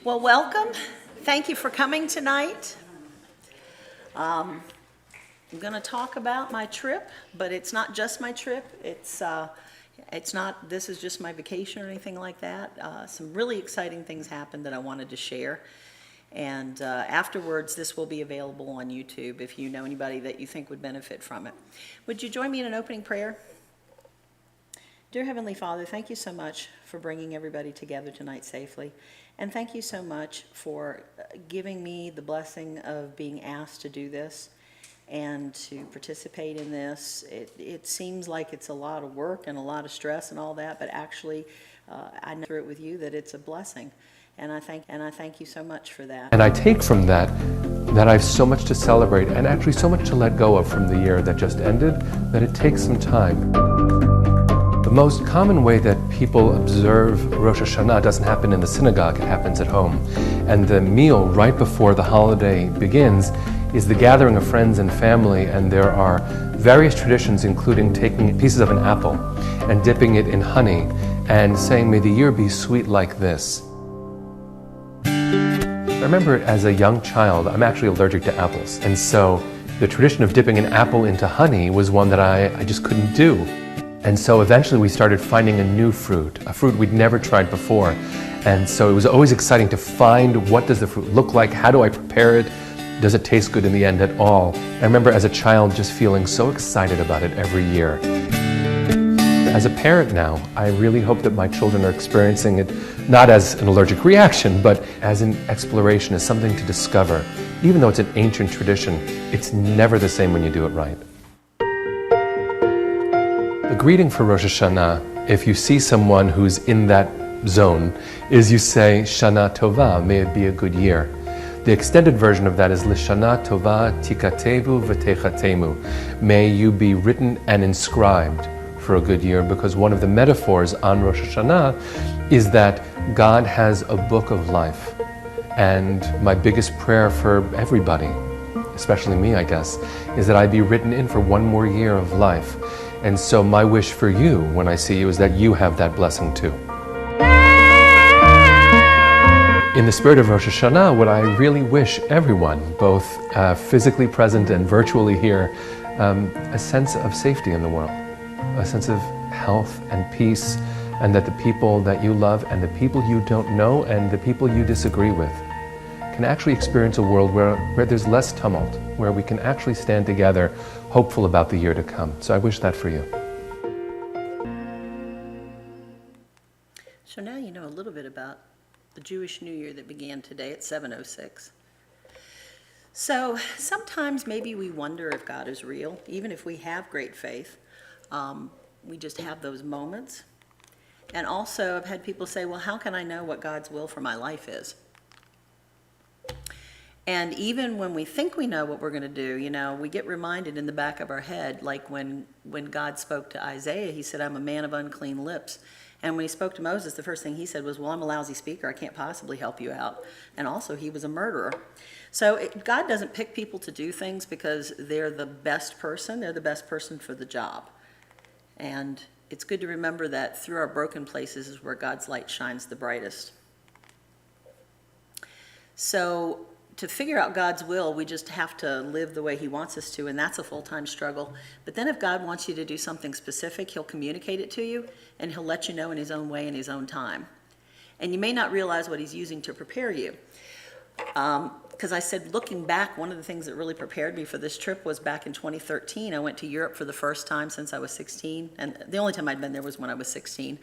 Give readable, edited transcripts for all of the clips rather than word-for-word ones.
Well, welcome. Thank you for coming tonight. I'm going to talk about my trip, but it's not just my trip. It's not, this is just my vacation or anything like that. Some really exciting things happened that I wanted to share. And afterwards, this will be available on YouTube if you know anybody that you think would benefit from it. Would you join me in an opening prayer? Dear Heavenly Father, thank you so much for bringing everybody together tonight safely. And thank you so much for giving me the blessing of being asked to do this and to participate in this. It seems like it's a lot of work and a lot of stress and all that, but actually I know through it with you that it's a blessing. And I thank you so much for that. And I take from that I have so much to celebrate and actually so much to let go of from the year that just ended that it takes some time. The most common way that people observe Rosh Hashanah doesn't happen in the synagogue, it happens at home. And the meal right before the holiday begins is the gathering of friends and family, and there are various traditions including taking pieces of an apple and dipping it in honey and saying, "May the year be sweet like this." I remember as a young child, I'm actually allergic to apples, and so the tradition of dipping an apple into honey was one that I just couldn't do. And so eventually we started finding a new fruit, a fruit we'd never tried before. And so it was always exciting to find, what does the fruit look like? How do I prepare it? Does it taste good in the end at all? I remember as a child just feeling so excited about it every year. As a parent now, I really hope that my children are experiencing it not as an allergic reaction, but as an exploration, as something to discover. Even though it's an ancient tradition, it's never the same when you do it right. The greeting for Rosh Hashanah, if you see someone who's in that zone, is you say, Shana Tova, may it be a good year. The extended version of that is L'Shana Tova Tikatevu V'Techatemu. May you be written and inscribed for a good year, because one of the metaphors on Rosh Hashanah is that God has a book of life. And my biggest prayer for everybody, especially me, I guess, is that I be written in for one more year of life. And so my wish for you when I see you is that you have that blessing too. In the spirit of Rosh Hashanah, what I really wish everyone, both physically present and virtually here, a sense of safety in the world, a sense of health and peace, and that the people that you love and the people you don't know and the people you disagree with can actually experience a world where there's less tumult, where we can actually stand together, hopeful about the year to come. So I wish that for you. So now you know a little bit about the Jewish New Year that began today at 7:06. So sometimes maybe we wonder if God is real, even if we have great faith. We just have those moments. And also I've had people say, well, how can I know what God's will for my life is? And even when we think we know what we're going to do, you know, we get reminded in the back of our head, like when God spoke to Isaiah, he said, I'm a man of unclean lips. And when he spoke to Moses, the first thing he said was, well, I'm a lousy speaker. I can't possibly help you out. And also, he was a murderer. So God doesn't pick people to do things because they're the best person. They're the best person for the job. And it's good to remember that through our broken places is where God's light shines the brightest. So to figure out God's will, we just have to live the way he wants us to, and that's a full-time struggle. But then if God wants you to do something specific, he'll communicate it to you, and he'll let you know in his own way, in his own time. And you may not realize what he's using to prepare you. Because I said, looking back, one of the things that really prepared me for this trip was back in 2013. I went to Europe for the first time since I was 16, and the only time I'd been there was when I was 16.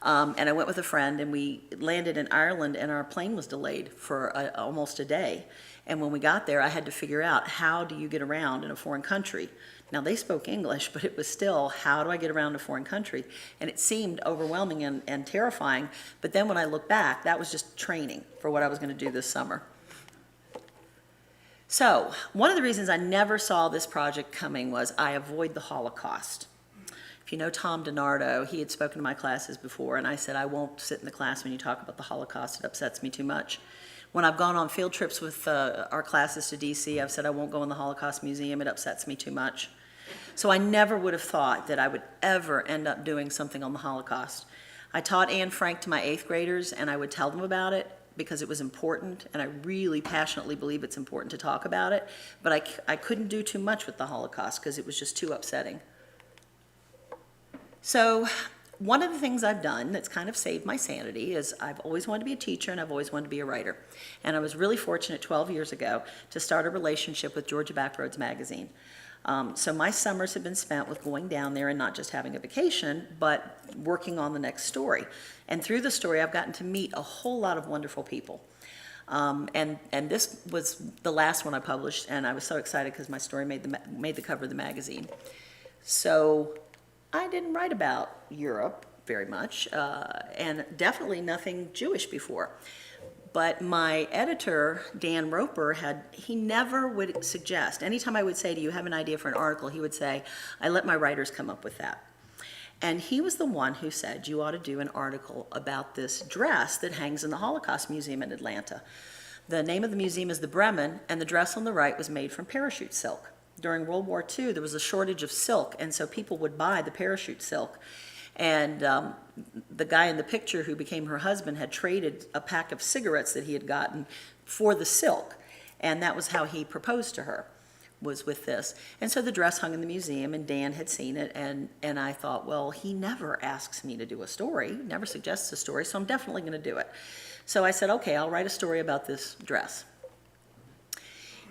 And I went with a friend, and we landed in Ireland, and our plane was delayed for almost a day. And when we got there, I had to figure out, how do you get around in a foreign country? Now, they spoke English, but it was still, how do I get around a foreign country? And it seemed overwhelming and terrifying. But then when I look back, that was just training for what I was going to do this summer. So one of the reasons I never saw this project coming was I avoid the Holocaust. If you know Tom DiNardo, he had spoken to my classes before, and I said, I won't sit in the class when you talk about the Holocaust. It upsets me too much. When I've gone on field trips with our classes to DC, I've said I won't go in the Holocaust Museum. It upsets me too much. So I never would have thought that I would ever end up doing something on the Holocaust. I taught Anne Frank to my 8th graders, and I would tell them about it, because it was important, and I really passionately believe it's important to talk about it, but I couldn't do too much with the Holocaust because it was just too upsetting. So one of the things I've done that's kind of saved my sanity is I've always wanted to be a teacher and I've always wanted to be a writer. And I was really fortunate 12 years ago to start a relationship with Georgia Backroads magazine. So my summers have been spent with going down there and not just having a vacation, but working on the next story. And through the story, I've gotten to meet a whole lot of wonderful people. And this was the last one I published, and I was so excited because my story made the cover of the magazine. So I didn't write about Europe very much, and definitely nothing Jewish before. But my editor, Dan Roper, he never would suggest, anytime I would say, do you have an idea for an article, he would say, I let my writers come up with that. And he was the one who said, you ought to do an article about this dress that hangs in the Holocaust Museum in Atlanta. The name of the museum is the Bremen, and the dress on the right was made from parachute silk. During World War II, there was a shortage of silk, and so people would buy the parachute silk. And the guy in the picture who became her husband had traded a pack of cigarettes that he had gotten for the silk. And that was how he proposed to her, was with this. And so the dress hung in the museum, and Dan had seen it, and I thought, well, he never asks me to do a story, never suggests a story, so I'm definitely going to do it. So I said, okay, I'll write a story about this dress.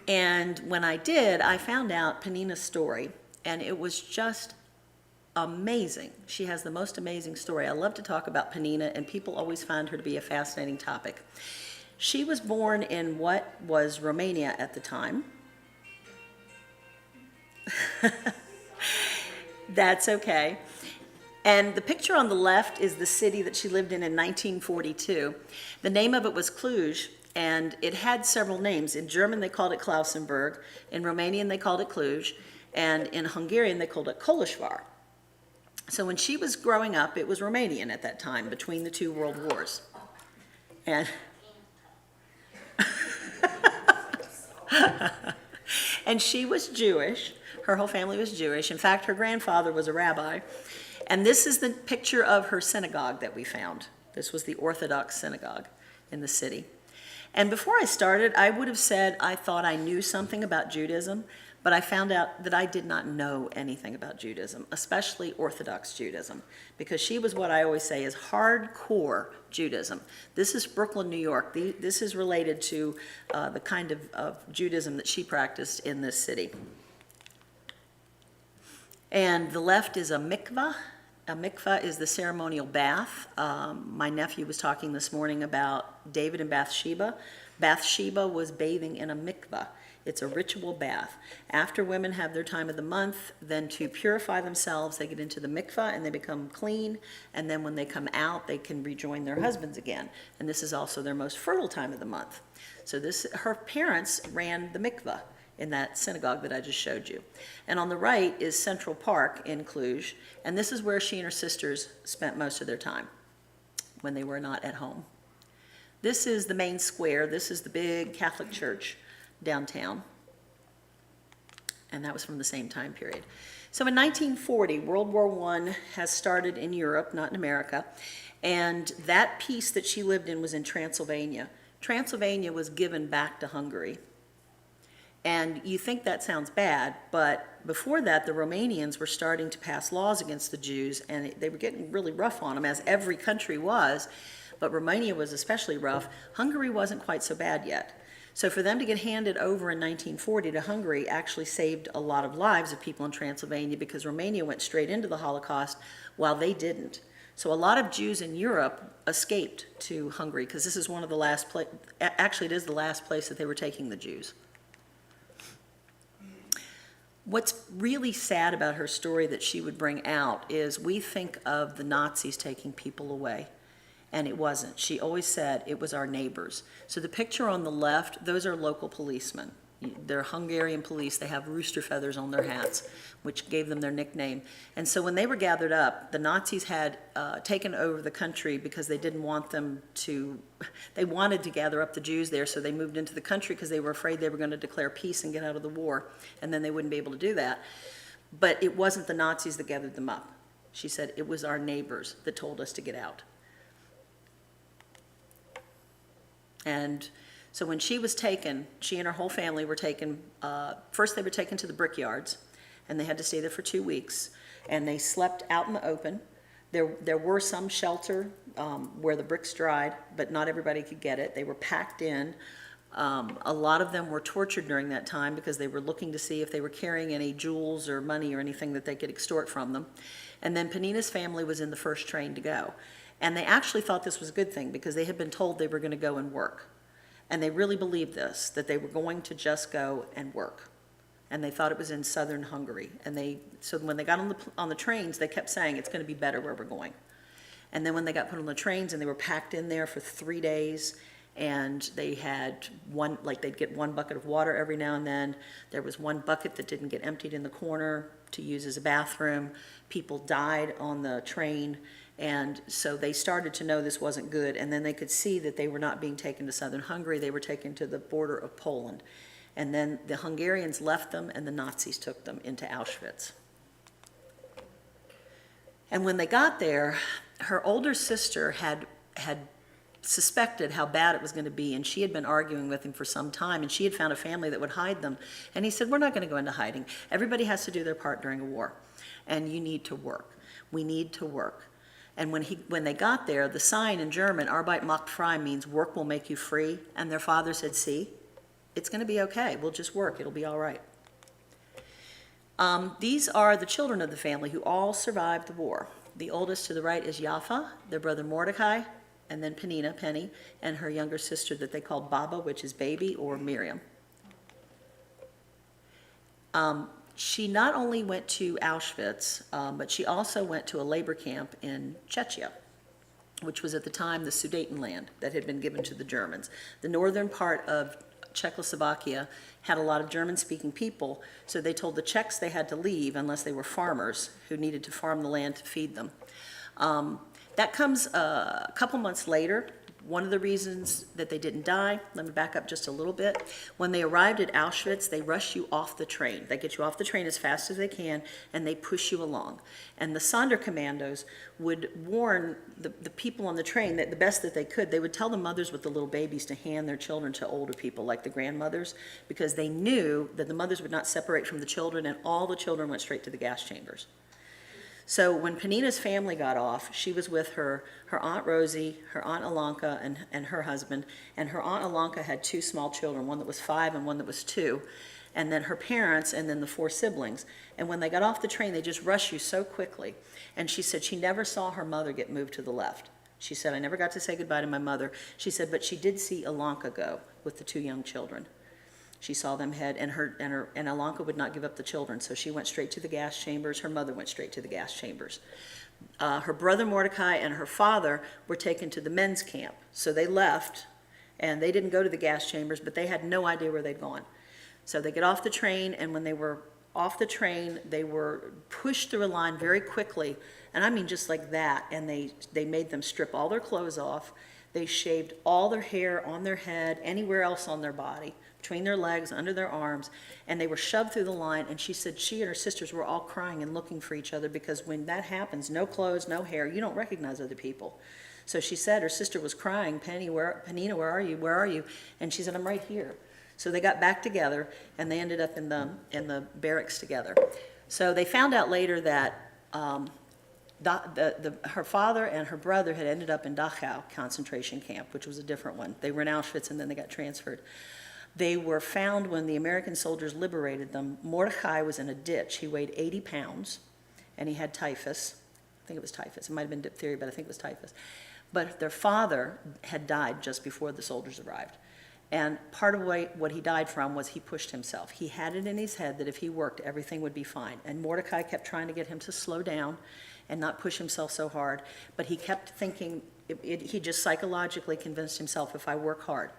And when I did, I found out Penina's story, and it was just amazing. She has the most amazing story. I love to talk about Penina, and people always find her to be a fascinating topic. She was born in what was Romania at the time. That's okay. And the picture on the left is the city that she lived in 1942. The name of it was Cluj, and it had several names. In German, they called it Klausenburg. In Romanian, they called it Cluj. And in Hungarian, they called it Kolozsvár. So when she was growing up, it was Romanian at that time, between the two world wars. And, and she was Jewish. Her whole family was Jewish. In fact, her grandfather was a rabbi. And this is the picture of her synagogue that we found. This was the Orthodox synagogue in the city. And before I started, I would have said I thought I knew something about Judaism, but I found out that I did not know anything about Judaism, especially Orthodox Judaism, because she was what I always say is hardcore Judaism. This is Brooklyn, New York. This is related to the kind of Judaism that she practiced in this city. And the left is a mikvah. A mikvah is the ceremonial bath. My nephew was talking this morning about David and Bathsheba. Bathsheba was bathing in a mikvah. It's a ritual bath. After women have their time of the month, then to purify themselves, they get into the mikvah and they become clean. And then when they come out, they can rejoin their husbands again. And this is also their most fertile time of the month. So her parents ran the mikvah in that synagogue that I just showed you. And on the right is Central Park in Cluj, and this is where she and her sisters spent most of their time when they were not at home. This is the main square. This is the big Catholic church downtown, and that was from the same time period. So in 1940, World War I has started in Europe, not in America, and that piece that she lived in was in Transylvania. Transylvania was given back to Hungary. And you think that sounds bad, but before that, the Romanians were starting to pass laws against the Jews, and they were getting really rough on them, as every country was, but Romania was especially rough. Hungary wasn't quite so bad yet. So for them to get handed over in 1940 to Hungary actually saved a lot of lives of people in Transylvania, because Romania went straight into the Holocaust while they didn't. So a lot of Jews in Europe escaped to Hungary, because this is one of the last actually it is the last place that they were taking the Jews. What's really sad about her story that she would bring out is we think of the Nazis taking people away, and it wasn't. She always said it was our neighbors. So the picture on the left, those are local policemen. They're Hungarian police. They have rooster feathers on their hats, which gave them their nickname. And so when they were gathered up, the Nazis had taken over the country because they didn't want them to, they wanted to gather up the Jews there, so they moved into the country because they were afraid they were going to declare peace and get out of the war, and then they wouldn't be able to do that. But it wasn't the Nazis that gathered them up. She said it was our neighbors that told us to get out. And so when she was taken, she and her whole family were taken, first they were taken to the brickyards, and they had to stay there for 2 weeks, and they slept out in the open. There were some shelter where the bricks dried, but not everybody could get it. They were packed in. A lot of them were tortured during that time because they were looking to see if they were carrying any jewels or money or anything that they could extort from them. And then Penina's family was in the first train to go. And they actually thought this was a good thing because they had been told they were going to go and work. And they really believed this, that they were going to just go and work. And they thought it was in southern Hungary. And so when they got on the trains, they kept saying, it's going to be better where we're going. And then when they got put on the trains and they were packed in there for 3 days, and they had they'd get 1 bucket of water every now and then. There was 1 bucket that didn't get emptied in the corner to use as a bathroom. People died on the train. And so they started to know this wasn't good, and then they could see that they were not being taken to southern Hungary, they were taken to the border of Poland. And then the Hungarians left them, and the Nazis took them into Auschwitz. And when they got there, her older sister had suspected how bad it was going to be, and she had been arguing with him for some time, and she had found a family that would hide them. And he said, we're not going to go into hiding. Everybody has to do their part during a war, and you need to work. We need to work. And when they got there, the sign in German, Arbeit macht frei, means work will make you free. And their father said, see, it's going to be okay. We'll just work. It'll be all right. These are the children of the family who all survived the war. The oldest to the right is Jaffa, their brother Mordecai, and then Penina, Penny, and her younger sister that they called Baba, which is baby, or Miriam. She not only went to Auschwitz, but she also went to a labor camp in Czechia, which was at the time the Sudetenland that had been given to the Germans. The northern part of Czechoslovakia had a lot of German-speaking people, so they told the Czechs they had to leave unless they were farmers who needed to farm the land to feed them. That comes a couple months later. One of the reasons that they didn't die, let me back up just a little bit. When they arrived at Auschwitz, they rush you off the train. They get you off the train as fast as they can, and they push you along. And the Sonderkommandos would warn the people on the train that the best that they could, they would tell the mothers with the little babies to hand their children to older people, like the grandmothers, because they knew that the mothers would not separate from the children, and all the children went straight to the gas chambers. So when Penina's family got off, she was with her Aunt Rosie, her Aunt Alanka, and her husband. And her Aunt Alanka had 2 small children, one that was 5 and one that was 2. And then her parents, and then the 4 siblings. And when they got off the train, they just rush you so quickly. And she said she never saw her mother get moved to the left. She said, I never got to say goodbye to my mother. She said, but she did see Alanka go with the 2 young children. She saw them head, and Alanka would not give up the children, so she went straight to the gas chambers. Her mother went straight to the gas chambers. Her brother Mordecai and her father were taken to the men's camp, so they left, and they didn't go to the gas chambers, but they had no idea where they'd gone. So they get off the train, and when they were off the train, they were pushed through a line very quickly, and I mean just like that, and they made them strip all their clothes off. They shaved all their hair on their head, anywhere else on their body, between their legs, under their arms, and they were shoved through the line. And she said she and her sisters were all crying and looking for each other, because when that happens, no clothes, no hair, you don't recognize other people. So she said her sister was crying, Penina, where are you? Where are you? And she said, I'm right here. So they got back together, and they ended up in the barracks together. So they found out later that her father and her brother had ended up in Dachau concentration camp, which was a different one. They were in Auschwitz, and then they got transferred. They were found when the American soldiers liberated them. Mordecai was in a ditch. He weighed 80 pounds, and he had typhus. I think it was typhus. It might have been diphtheria, but I think it was typhus. But their father had died just before the soldiers arrived. And part of what he died from was he pushed himself. He had it in his head that if he worked, everything would be fine. And Mordecai kept trying to get him to slow down and not push himself so hard. But he kept thinking, he just psychologically convinced himself, if I work hard,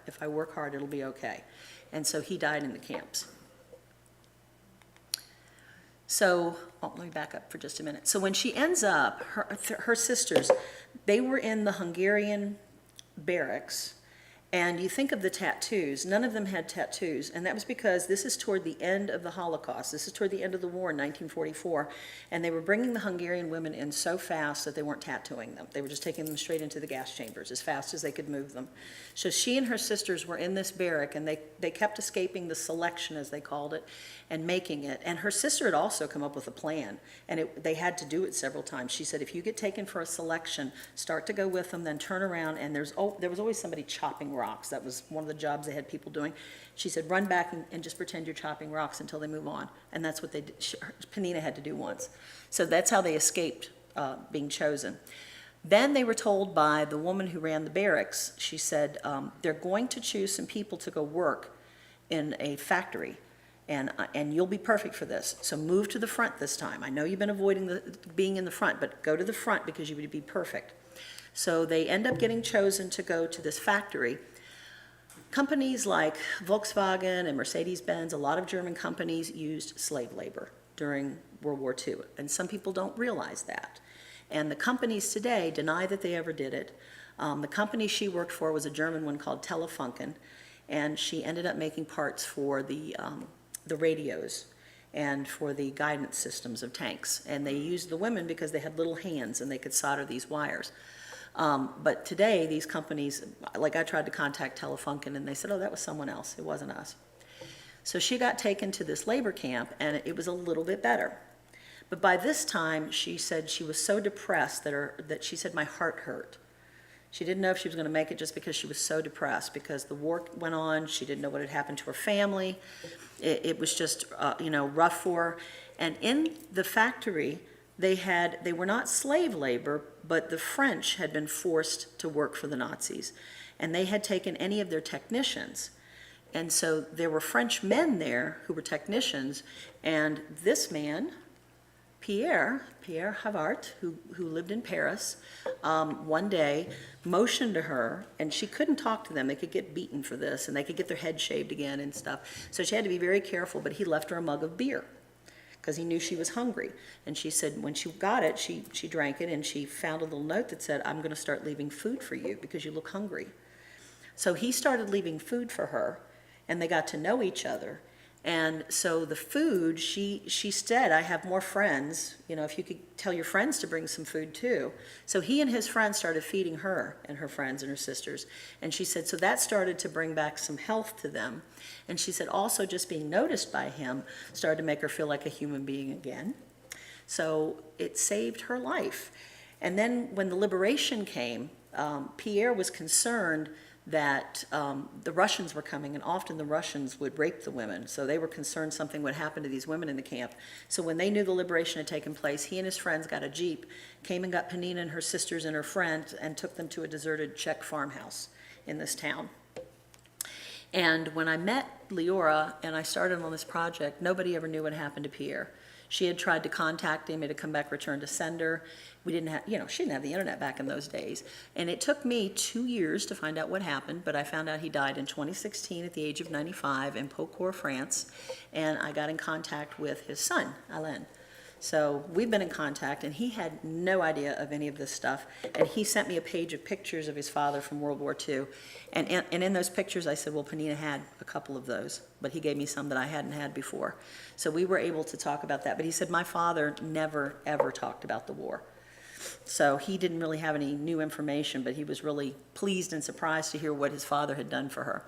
it'll be okay. And so he died in the camps. So, let me back up for just a minute. So when she ends up, her sisters, they were in the Hungarian barracks, And you think of the tattoos, none of them had tattoos, and that was because this is toward the end of the Holocaust. This is toward the end of the war in 1944, and they were bringing the Hungarian women in so fast that they weren't tattooing them. They were just taking them straight into the gas chambers as fast as they could move them. So she and her sisters were in this barrack, and they kept escaping the selection, as they called it, and making it. And her sister had also come up with a plan, and they had to do it several times. She said, if you get taken for a selection, start to go with them, then turn around, and there was always somebody chopping rocks. That was one of the jobs they had people doing. She said, run back and just pretend you're chopping rocks until they move on. And that's what they did. Panina had to do once. So that's how they escaped being chosen. Then they were told by the woman who ran the barracks, she said, they're going to choose some people to go work in a factory, and you'll be perfect for this. So move to the front this time. I know you've been avoiding being in the front, but go to the front because you would be perfect. So they end up getting chosen to go to this factory. Companies like Volkswagen and Mercedes-Benz, a lot of German companies used slave labor during World War II, and some people don't realize that. And the companies today deny that they ever did it. The company she worked for was a German one called Telefunken, and she ended up making parts for the radios and for the guidance systems of tanks. And they used the women because they had little hands and they could solder these wires. But today, these companies, like I tried to contact Telefunken, and they said, oh, that was someone else. It wasn't us. So she got taken to this labor camp, and it was a little bit better. But by this time, she said she was so depressed that she said, my heart hurt. She didn't know if she was going to make it just because she was so depressed, because the war went on. She didn't know what had happened to her family. It was just, rough for her. And in the factory, they were not slave labor, but the French had been forced to work for the Nazis, and they had taken any of their technicians. And so there were French men there who were technicians, and this man, Pierre Havart, who lived in Paris, one day motioned to her, and she couldn't talk to them. They could get beaten for this, and they could get their head shaved again and stuff. So she had to be very careful, but he left her a mug of beer, because he knew she was hungry. And she said when she got it, she drank it, and she found a little note that said, I'm going to start leaving food for you because you look hungry. So he started leaving food for her, and they got to know each other. And so the food, she said, I have more friends, if you could tell your friends to bring some food too. So he and his friends started feeding her and her friends and her sisters. And she said, so that started to bring back some health to them. And she said also just being noticed by him started to make her feel like a human being again. So it saved her life. And then when the liberation came, Pierre was concerned that the Russians were coming, and often the Russians would rape the women. So they were concerned something would happen to these women in the camp. So when they knew the liberation had taken place, he and his friends got a Jeep, came and got Panina and her sisters and her friend, and took them to a deserted Czech farmhouse in this town. And when I met Leora and I started on this project, nobody ever knew what happened to Pierre. She had tried to contact him, it had come back returned to sender. We didn't have, she didn't have the internet back in those days. And it took me 2 years to find out what happened, but I found out he died in 2016 at the age of 95 in Paucourt, France. And I got in contact with his son, Alain. So we've been in contact, and he had no idea of any of this stuff. And he sent me a page of pictures of his father from World War II. And in those pictures, I said, well, Panina had a couple of those, but he gave me some that I hadn't had before. So we were able to talk about that. But he said, my father never, ever talked about the war. So he didn't really have any new information, but he was really pleased and surprised to hear what his father had done for her.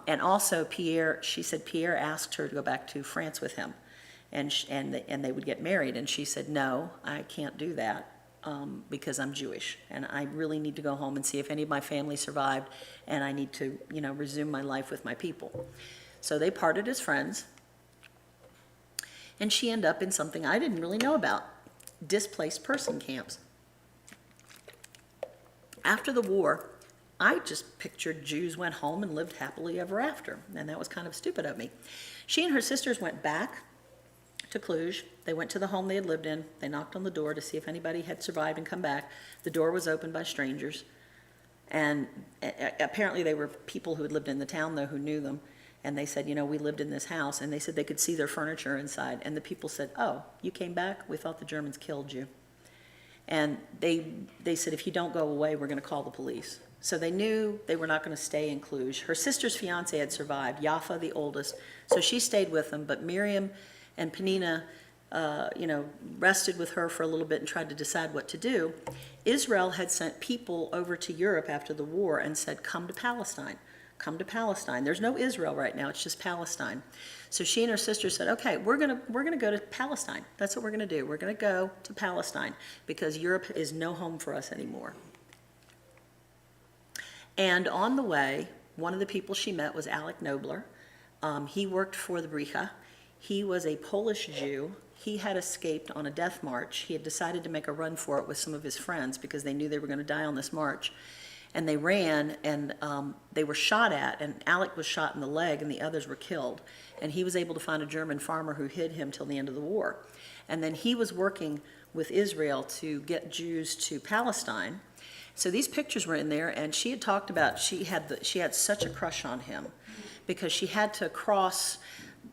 And also she said Pierre asked her to go back to France with him. And they would get married, and she said, no, I can't do that because I'm Jewish, and I really need to go home and see if any of my family survived, and I need to, resume my life with my people. So they parted as friends, and she ended up in something I didn't really know about, displaced person camps. After the war, I just pictured Jews went home and lived happily ever after, and that was kind of stupid of me. She and her sisters went back to Cluj. They went to the home they had lived in. They knocked on the door to see if anybody had survived and come back. The door was opened by strangers. And apparently they were people who had lived in the town, though, who knew them. And they said, we lived in this house. And they said they could see their furniture inside. And the people said, oh, you came back? We thought the Germans killed you. And they said, if you don't go away, we're going to call the police. So they knew they were not going to stay in Cluj. Her sister's fiance had survived, Yafa, the oldest, so she stayed with them, but Miriam and Penina, rested with her for a little bit and tried to decide what to do. Israel had sent people over to Europe after the war and said, come to Palestine. Come to Palestine. There's no Israel right now, it's just Palestine. So she and her sister said, okay, we're gonna go to Palestine. That's what we're gonna do. We're gonna go to Palestine because Europe is no home for us anymore. And on the way, one of the people she met was Alec Nobler. He worked for the Bricha. He was a Polish Jew. He had escaped on a death march. He had decided to make a run for it with some of his friends because they knew they were going to die on this march. And they ran, and they were shot at, and Alec was shot in the leg, and the others were killed. And he was able to find a German farmer who hid him till the end of the war. And then he was working with Israel to get Jews to Palestine. So these pictures were in there, and she had talked about she had such a crush on him because she had to cross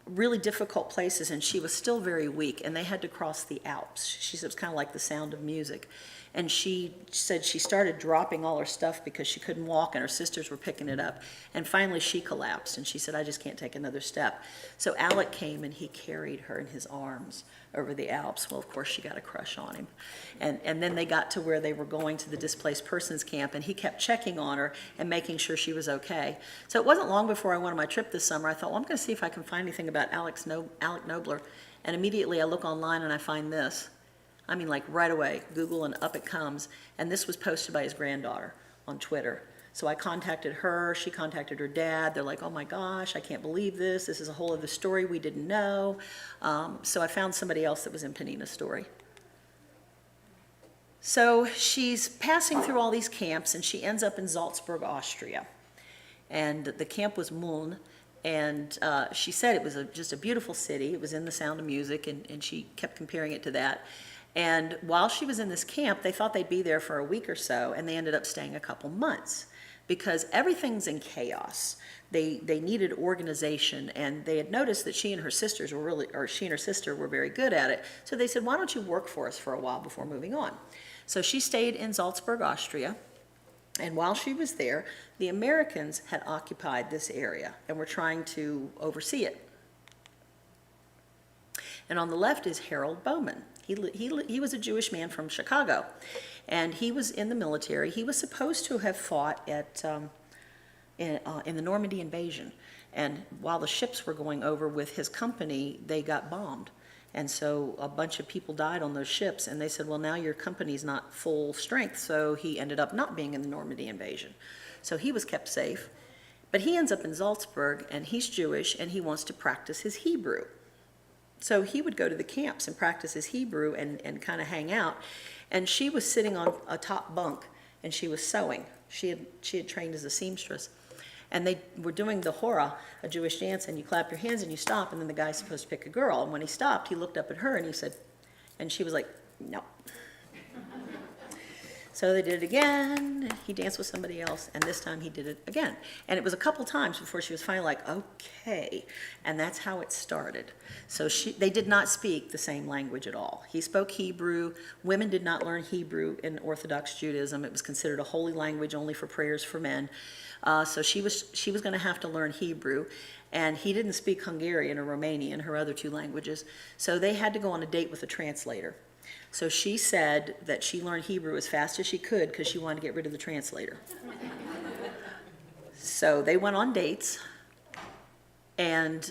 really difficult places, and she was still very weak, and they had to cross the Alps. She said it was kind of like The Sound of Music. And she said she started dropping all her stuff because she couldn't walk, and her sisters were picking it up. And finally she collapsed, and she said, I just can't take another step. So Alec came, and he carried her in his arms over the Alps. Well, of course, she got a crush on him. And then they got to where they were going to the displaced persons camp, and he kept checking on her and making sure she was okay. So it wasn't long before I went on my trip this summer. I thought, well, I'm going to see if I can find anything about Alec Nobler. And immediately I look online, and I find this. I mean, like right away, Google, and up it comes. And this was posted by his granddaughter on Twitter. So I contacted her, she contacted her dad. They're like, oh my gosh, I can't believe this. This is a whole other story we didn't know. So I found somebody else that was in Penina's story. So she's passing through all these camps, and she ends up in Salzburg, Austria. And the camp was Muln. And she said it was just a beautiful city. It was in The Sound of Music, and she kept comparing it to that. And while she was in this camp, they thought they'd be there for a week or so, and they ended up staying a couple months because everything's in chaos. They needed organization, and they had noticed that she and her sister were very good at it. So they said, why don't you work for us for a while before moving on? So she stayed in Salzburg, Austria. And while she was there, the Americans had occupied this area and were trying to oversee it. And on the left is Harold Bowman. He was a Jewish man from Chicago, and he was in the military. He was supposed to have fought in the Normandy invasion. And while the ships were going over with his company, they got bombed. And so a bunch of people died on those ships, and they said, well, now your company's not full strength, so he ended up not being in the Normandy invasion. So he was kept safe. But he ends up in Salzburg, and he's Jewish, and he wants to practice his Hebrew. So he would go to the camps and practice his Hebrew and kind of hang out. And she was sitting on a top bunk, and she was sewing. She had trained as a seamstress. And they were doing the hora, a Jewish dance, and you clap your hands and you stop, and then the guy's supposed to pick a girl. And when he stopped, he looked up at her and he said, and she was like, no. So they did it again. He danced with somebody else, and this time he did it again. And it was a couple times before she was finally like, okay. And that's how it started. So they did not speak the same language at all. He spoke Hebrew. Women did not learn Hebrew in Orthodox Judaism. It was considered a holy language only for prayers for men. So she was going to have to learn Hebrew. And he didn't speak Hungarian or Romanian, her other two languages. So they had to go on a date with a translator. So she said that she learned Hebrew as fast as she could because she wanted to get rid of the translator. So they went on dates, and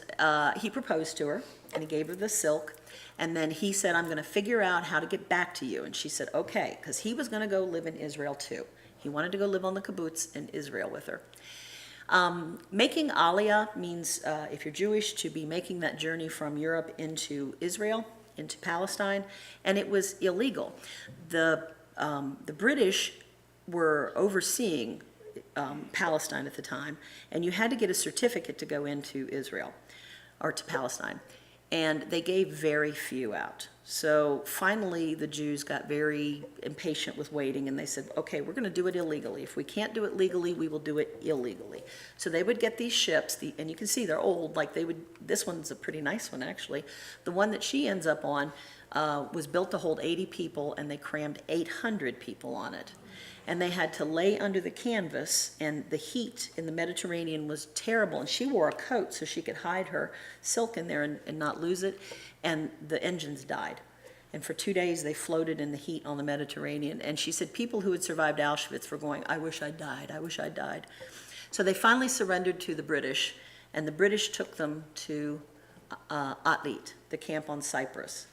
he proposed to her, and he gave her the silk, and then he said, I'm going to figure out how to get back to you. And she said, okay, because he was going to go live in Israel too. He wanted to go live on the kibbutz in Israel with her. Making Aliyah means, if you're Jewish, to be making that journey from Europe into Israel, into Palestine, and it was illegal. The British were overseeing Palestine at the time, and you had to get a certificate to go into Israel, or to Palestine, and they gave very few out. So finally the Jews got very impatient with waiting, and they said, okay, we're going to do it illegally. If we can't do it legally, we will do it illegally. So they would get these ships, and you can see they're old, like this one's a pretty nice one actually. The one that she ends up on was built to hold 80 people, and they crammed 800 people on it. and they had to lay under the canvas, and the heat in the Mediterranean was terrible, and she wore a coat so she could hide her silk in there and not lose it, and the engines died. And for 2 days, they floated in the heat on the Mediterranean. And she said people who had survived Auschwitz were going, I wish I'd died, I wish I'd died. So they finally surrendered to the British, and the British took them to Atlit, the camp on Cyprus.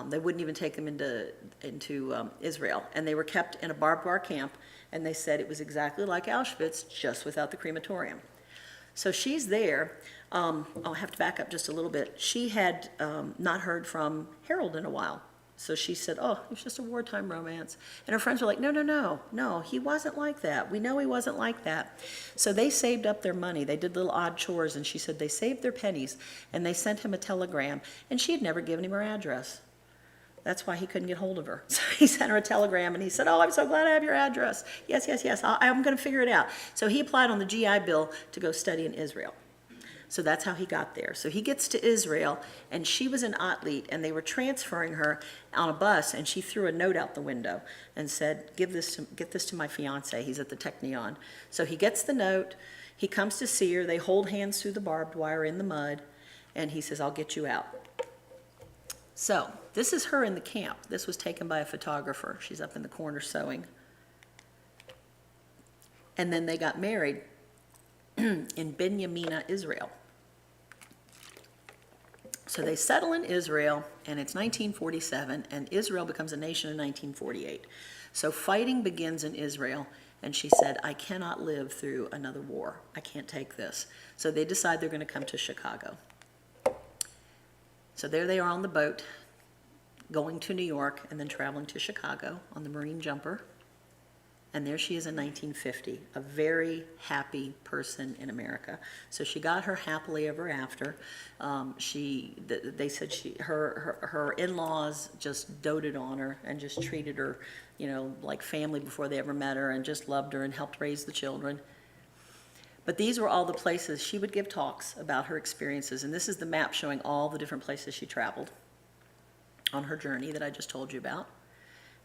They wouldn't even take them into Israel. And they were kept in a barbed wire camp, and they said it was exactly like Auschwitz, just without the crematorium. So she's there. I'll have to back up just a little bit. She had not heard from Harold in a while. So she said, oh, it was just a wartime romance. And her friends were like, no, he wasn't like that. We know he wasn't like that. So they saved up their money. They did little odd chores, and she said they saved their pennies, and they sent him a telegram, and she had never given him her address. That's why he couldn't get hold of her. So he sent her a telegram, and he said, oh, I'm so glad I have your address. Yes, I'm going to figure it out. So he applied on the GI Bill to go study in Israel. So that's how he got there. So he gets to Israel, and she was in Atlit, and they were transferring her on a bus, and she threw a note out the window and said, get this to my fiance. He's at the Technion. So he gets the note. He comes to see her. They hold hands through the barbed wire in the mud, and he says, I'll get you out. So this is her in the camp. This was taken by a photographer. She's up in the corner sewing. And then they got married in Binyamina, Israel. So they settle in Israel, and it's 1947, and Israel becomes a nation in 1948. So fighting begins in Israel, and she said, I cannot live through another war. I can't take this. So they decide they're going to come to Chicago. So there they are on the boat, going to New York, and then traveling to Chicago on the Marine Jumper. And there she is in 1950, a very happy person in America. So she got her happily ever after. They said her in-laws just doted on her and just treated her, like family before they ever met her, and just loved her and helped raise the children. But these were all the places she would give talks about her experiences. And this is the map showing all the different places she traveled on her journey that I just told you about.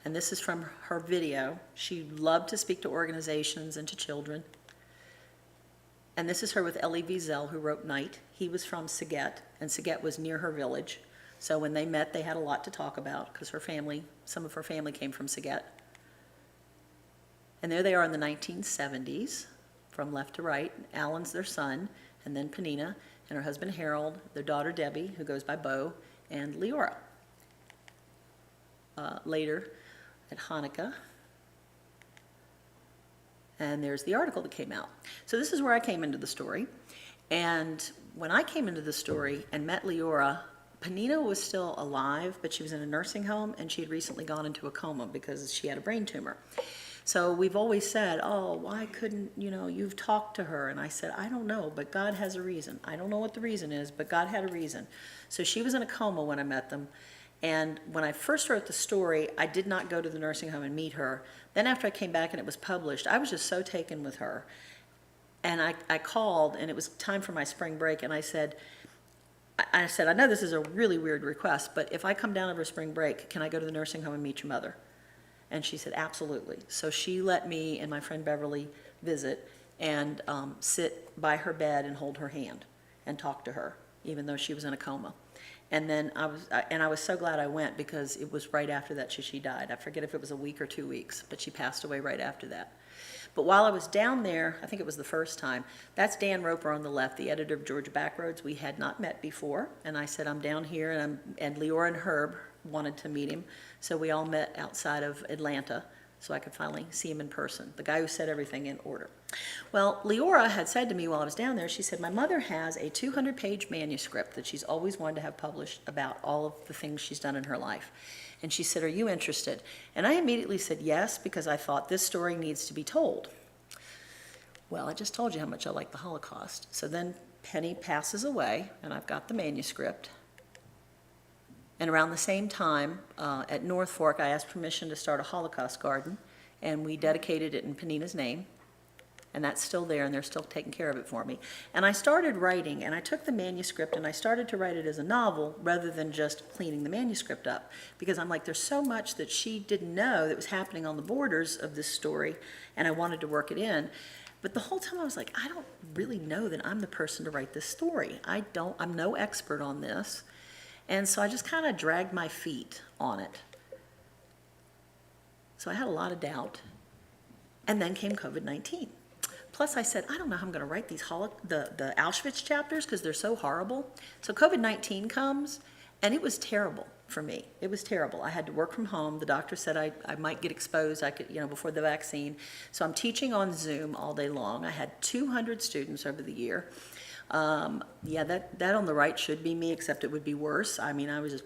And this is from her video. She loved to speak to organizations and to children. And this is her with Elie Wiesel, who wrote Night. He was from Szeged, and Szeged was near her village. So when they met, they had a lot to talk about, because some of her family came from Szeged. And there they are in the 1970s, from left to right. Alan's their son, and then Penina, and her husband Harold, their daughter Debbie, who goes by Bo, and Leora. Later, at Hanukkah. And there's the article that came out. So this is where I came into the story. And when I came into the story and met Leora, Penina was still alive, but she was in a nursing home, and she had recently gone into a coma because she had a brain tumor. So we've always said, oh, why couldn't, you've talked to her. And I said, I don't know, but God has a reason. I don't know what the reason is, but God had a reason. So she was in a coma when I met them. And when I first wrote the story, I did not go to the nursing home and meet her. Then after I came back and it was published, I was just so taken with her. And I called, and it was time for my spring break, and I said, I know this is a really weird request, but if I come down over spring break, can I go to the nursing home and meet your mother? And she said, absolutely. So she let me and my friend Beverly visit and sit by her bed and hold her hand and talk to her, even though she was in a coma. And then I was so glad I went, because it was right after that she died. I forget if it was a week or 2 weeks, but she passed away right after that. But while I was down there, I think it was the first time, that's Dan Roper on the left, the editor of Georgia Backroads. We had not met before, and I said, I'm down here, and Leora and Herb wanted to meet him, so we all met outside of Atlanta so I could finally see him in person, the guy who set everything in order. Well, Leora had said to me while I was down there, she said, my mother has a 200-page manuscript that she's always wanted to have published about all of the things she's done in her life. And she said, are you interested? And I immediately said yes, because I thought this story needs to be told. Well, I just told you how much I like the Holocaust. So then Penny passes away, and I've got the manuscript. And around the same time, at North Fork, I asked permission to start a Holocaust garden, and we dedicated it in Penina's name. And that's still there, and they're still taking care of it for me. And I started writing, and I took the manuscript and I started to write it as a novel rather than just cleaning the manuscript up. Because I'm like, there's so much that she didn't know that was happening on the borders of this story, and I wanted to work it in. But the whole time I was like, I don't really know that I'm the person to write this story. I'm no expert on this. And so I just kind of dragged my feet on it. So I had a lot of doubt. And then came COVID-19. Plus I said, I don't know how I'm going to write these the Auschwitz chapters because they're so horrible. So COVID-19 comes, and it was terrible for me. It was terrible. I had to work from home. The doctor said I might get exposed. I could, before the vaccine. So I'm teaching on Zoom all day long. I had 200 students over the year. Yeah, that on the right should be me, except it would be worse. I mean, I was just,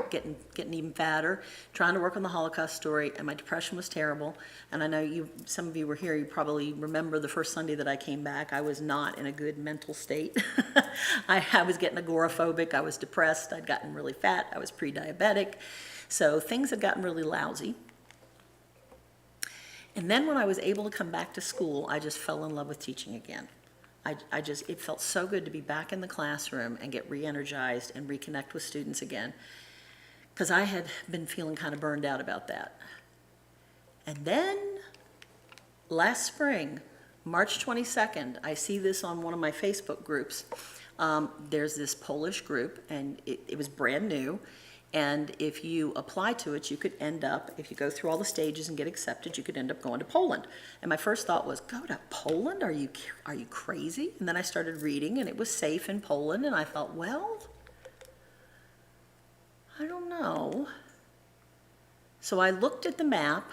getting even fatter, trying to work on the Holocaust story, and my depression was terrible. And I know some of you were here, you probably remember the first Sunday that I came back. I was not in a good mental state. I was getting agoraphobic, I was depressed, I'd gotten really fat, I was pre-diabetic. So things had gotten really lousy. And then when I was able to come back to school, I just fell in love with teaching again. It felt so good to be back in the classroom and get re-energized and reconnect with students again, because I had been feeling kind of burned out about that. And then last spring, March 22nd, I see this on one of my Facebook groups. There's this Polish group, and it was brand new. And if you apply to it, you could end up, if you go through all the stages and get accepted, you could end up going to Poland. And my first thought was, go to Poland? Are you crazy? And then I started reading, and it was safe in Poland, and I thought, well, I don't know. So I looked at the map,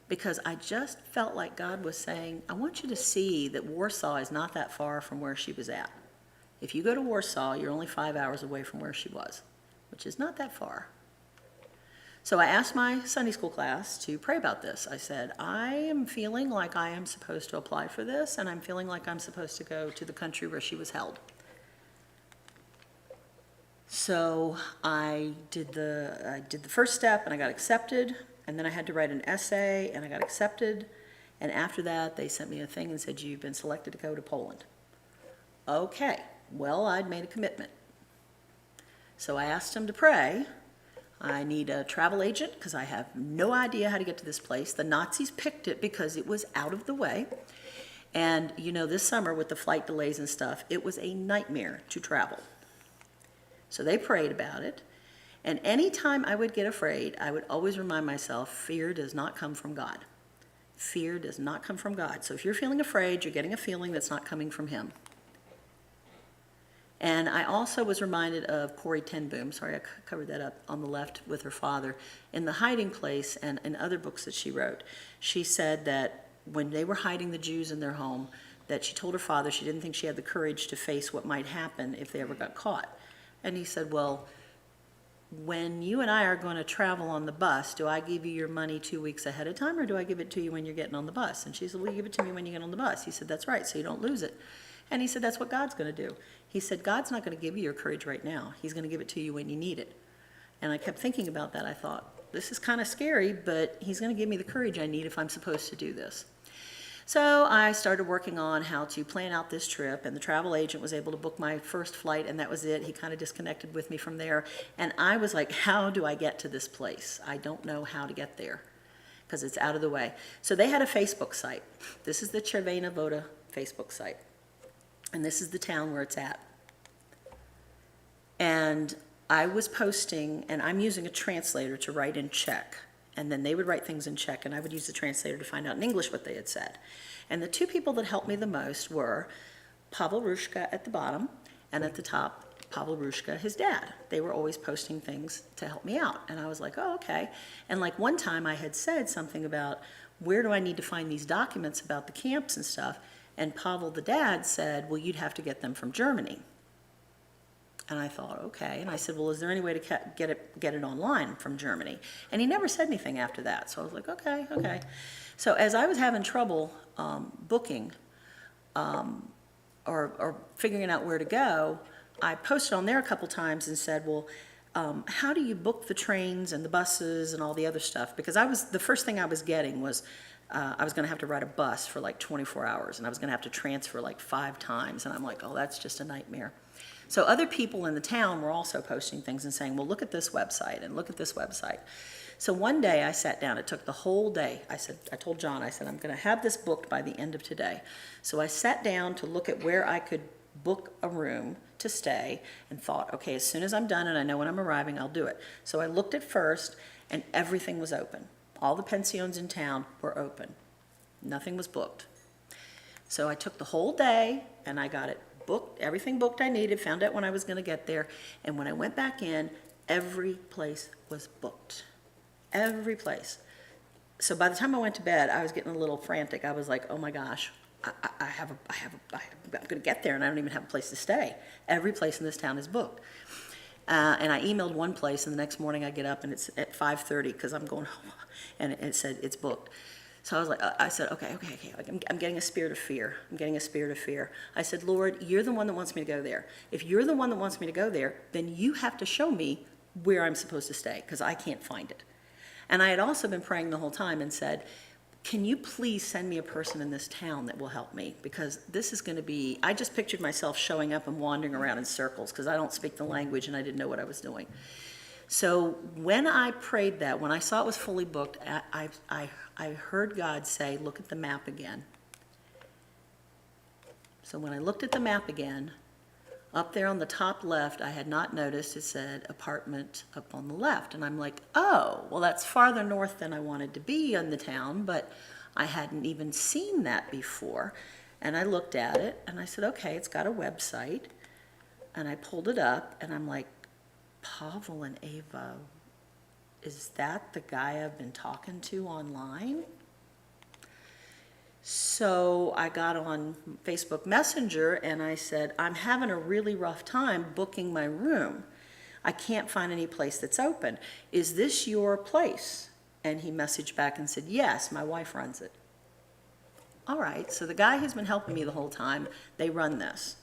because I just felt like God was saying, I want you to see that Warsaw is not that far from where she was at. If you go to Warsaw, you're only 5 hours away from where she was, which is not that far. So I asked my Sunday school class to pray about this. I said, I am feeling like I am supposed to apply for this, and I'm feeling like I'm supposed to go to the country where she was held. So I did the first step, and I got accepted, and then I had to write an essay, and I got accepted. And after that, they sent me a thing and said, you've been selected to go to Poland. Okay, well, I'd made a commitment. So I asked him to pray. I need a travel agent because I have no idea how to get to this place. The Nazis picked it because it was out of the way. And this summer with the flight delays and stuff, it was a nightmare to travel. So they prayed about it. And anytime I would get afraid, I would always remind myself, fear does not come from God. Fear does not come from God. So if you're feeling afraid, you're getting a feeling that's not coming from Him. And I also was reminded of Corrie ten Boom, sorry I covered that up on the left with her father, in The Hiding Place and in other books that she wrote. She said that when they were hiding the Jews in their home, that she told her father she didn't think she had the courage to face what might happen if they ever got caught. And he said, well, when you and I are going to travel on the bus, do I give you your money 2 weeks ahead of time, or do I give it to you when you're getting on the bus? And she said, well, you give it to me when you get on the bus. He said, that's right, so you don't lose it. And he said, that's what God's going to do. He said, God's not going to give you your courage right now. He's going to give it to you when you need it. And I kept thinking about that. I thought, this is kind of scary, but He's going to give me the courage I need if I'm supposed to do this. So I started working on how to plan out this trip, and the travel agent was able to book my first flight, and that was it. He kind of disconnected with me from there. And I was like, how do I get to this place? I don't know how to get there because it's out of the way. So they had a Facebook site. This is the Czerwona Woda Facebook site. And this is the town where it's at. And I was posting, and I'm using a translator to write in Czech. And then they would write things in Czech, and I would use the translator to find out in English what they had said. And the two people that helped me the most were Pavel Rushka at the bottom, and at the top, Pavel Rushka, his dad. They were always posting things to help me out. And I was like, oh, okay. And like one time I had said something about, where do I need to find these documents about the camps and stuff? And Pavel, the dad, said, well, you'd have to get them from Germany. And I thought, okay. And I said, well, is there any way to get it online from Germany? And he never said anything after that. So I was like, okay. So as I was having trouble booking or figuring out where to go, I posted on there a couple times and said, well, how do you book the trains and the buses and all the other stuff? Because the first thing I was getting was I was going to have to ride a bus for like 24 hours, and I was going to have to transfer like 5 times, and I'm like, oh, that's just a nightmare. So other people in the town were also posting things and saying, well, look at this website and look at this website. So one day I sat down, it took the whole day. I told John, I said, I'm going to have this booked by the end of today. So I sat down to look at where I could book a room to stay and thought, okay, as soon as I'm done and I know when I'm arriving, I'll do it. So I looked at first, and everything was open. All the pensions in town were open. Nothing was booked. So I took the whole day and I got it booked, everything booked I needed, found out when I was going to get there, and when I went back in, every place was booked. Every place. So by the time I went to bed, I was getting a little frantic. I was like, oh my gosh, I'm going to get there and I don't even have a place to stay. Every place in this town is booked. And I emailed one place, and the next morning I get up and it's at 5:30 because I'm going home, and it said it's booked. So I was like, I said, okay. I'm getting a spirit of fear. I'm getting a spirit of fear. I said, Lord, you're the one that wants me to go there. If you're the one that wants me to go there, then you have to show me where I'm supposed to stay, because I can't find it. And I had also been praying the whole time and said, can you please send me a person in this town that will help me? Because this is going to be, I just pictured myself showing up and wandering around in circles because I don't speak the language and I didn't know what I was doing. So when I prayed that, when I saw it was fully booked, I heard God say, look at the map again. So when I looked at the map again, up there on the top left, I had not noticed, it said apartment up on the left. And I'm like, oh, well, that's farther north than I wanted to be in the town, but I hadn't even seen that before. And I looked at it and I said, okay, it's got a website. And I pulled it up and I'm like, Pavel and Ava, is that the guy I've been talking to online? So I got on Facebook Messenger and I said, I'm having a really rough time booking my room. I can't find any place that's open. Is this your place? And he messaged back and said, yes, my wife runs it. All right, so the guy who's been helping me the whole time, they run this.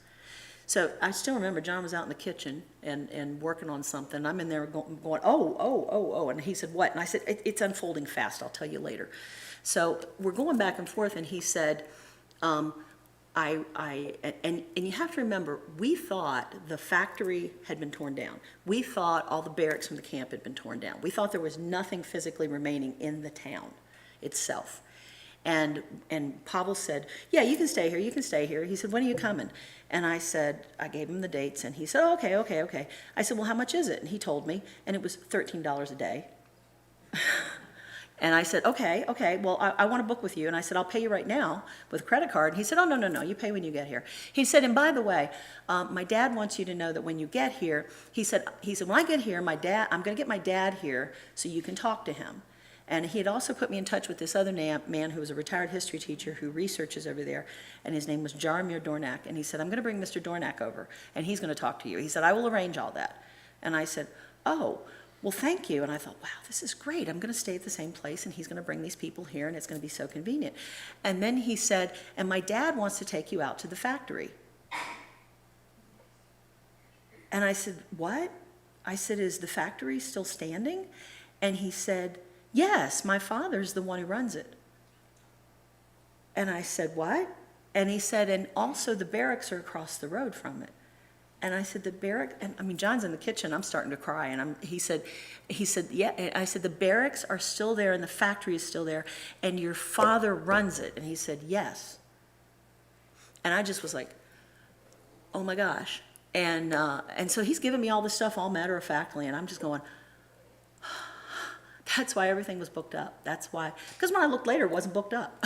So I still remember John was out in the kitchen and working on something. I'm in there going, oh. And he said, what? And I said, it's unfolding fast. I'll tell you later. So we're going back and forth, and he said, and you have to remember, we thought the factory had been torn down. We thought all the barracks from the camp had been torn down. We thought there was nothing physically remaining in the town itself. And Pavel said, yeah, you can stay here, you can stay here. He said, when are you coming? And I said, I gave him the dates, and he said, oh, okay. I said, well, how much is it? And he told me, and it was $13 a day. And I said, okay, well, I want to book with you. And I said, I'll pay you right now with a credit card. And he said, oh, no, you pay when you get here. He said, and by the way, my dad wants you to know that when you get here, he said, when I get here, I'm going to get my dad here so you can talk to him. And he had also put me in touch with this other man who was a retired history teacher who researches over there, and his name was Jaromir Dornak. And he said, I'm going to bring Mr. Dornak over, and he's going to talk to you. He said, I will arrange all that. And I said, oh, well, thank you. And I thought, wow, this is great. I'm going to stay at the same place, and he's going to bring these people here, and it's going to be so convenient. And then he said, and my dad wants to take you out to the factory. And I said, what? I said, is the factory still standing? And he said, yes, my father's the one who runs it. And I said, what? And he said, and also the barracks are across the road from it. And I said, the barracks, and I mean, John's in the kitchen, I'm starting to cry. And he said, yeah. And I said, the barracks are still there and the factory is still there and your father runs it. And he said, yes. And I just was like, oh my gosh. And so he's giving me all this stuff all matter-of-factly, and I'm just going, that's why everything was booked up. That's why, because when I looked later, it wasn't booked up.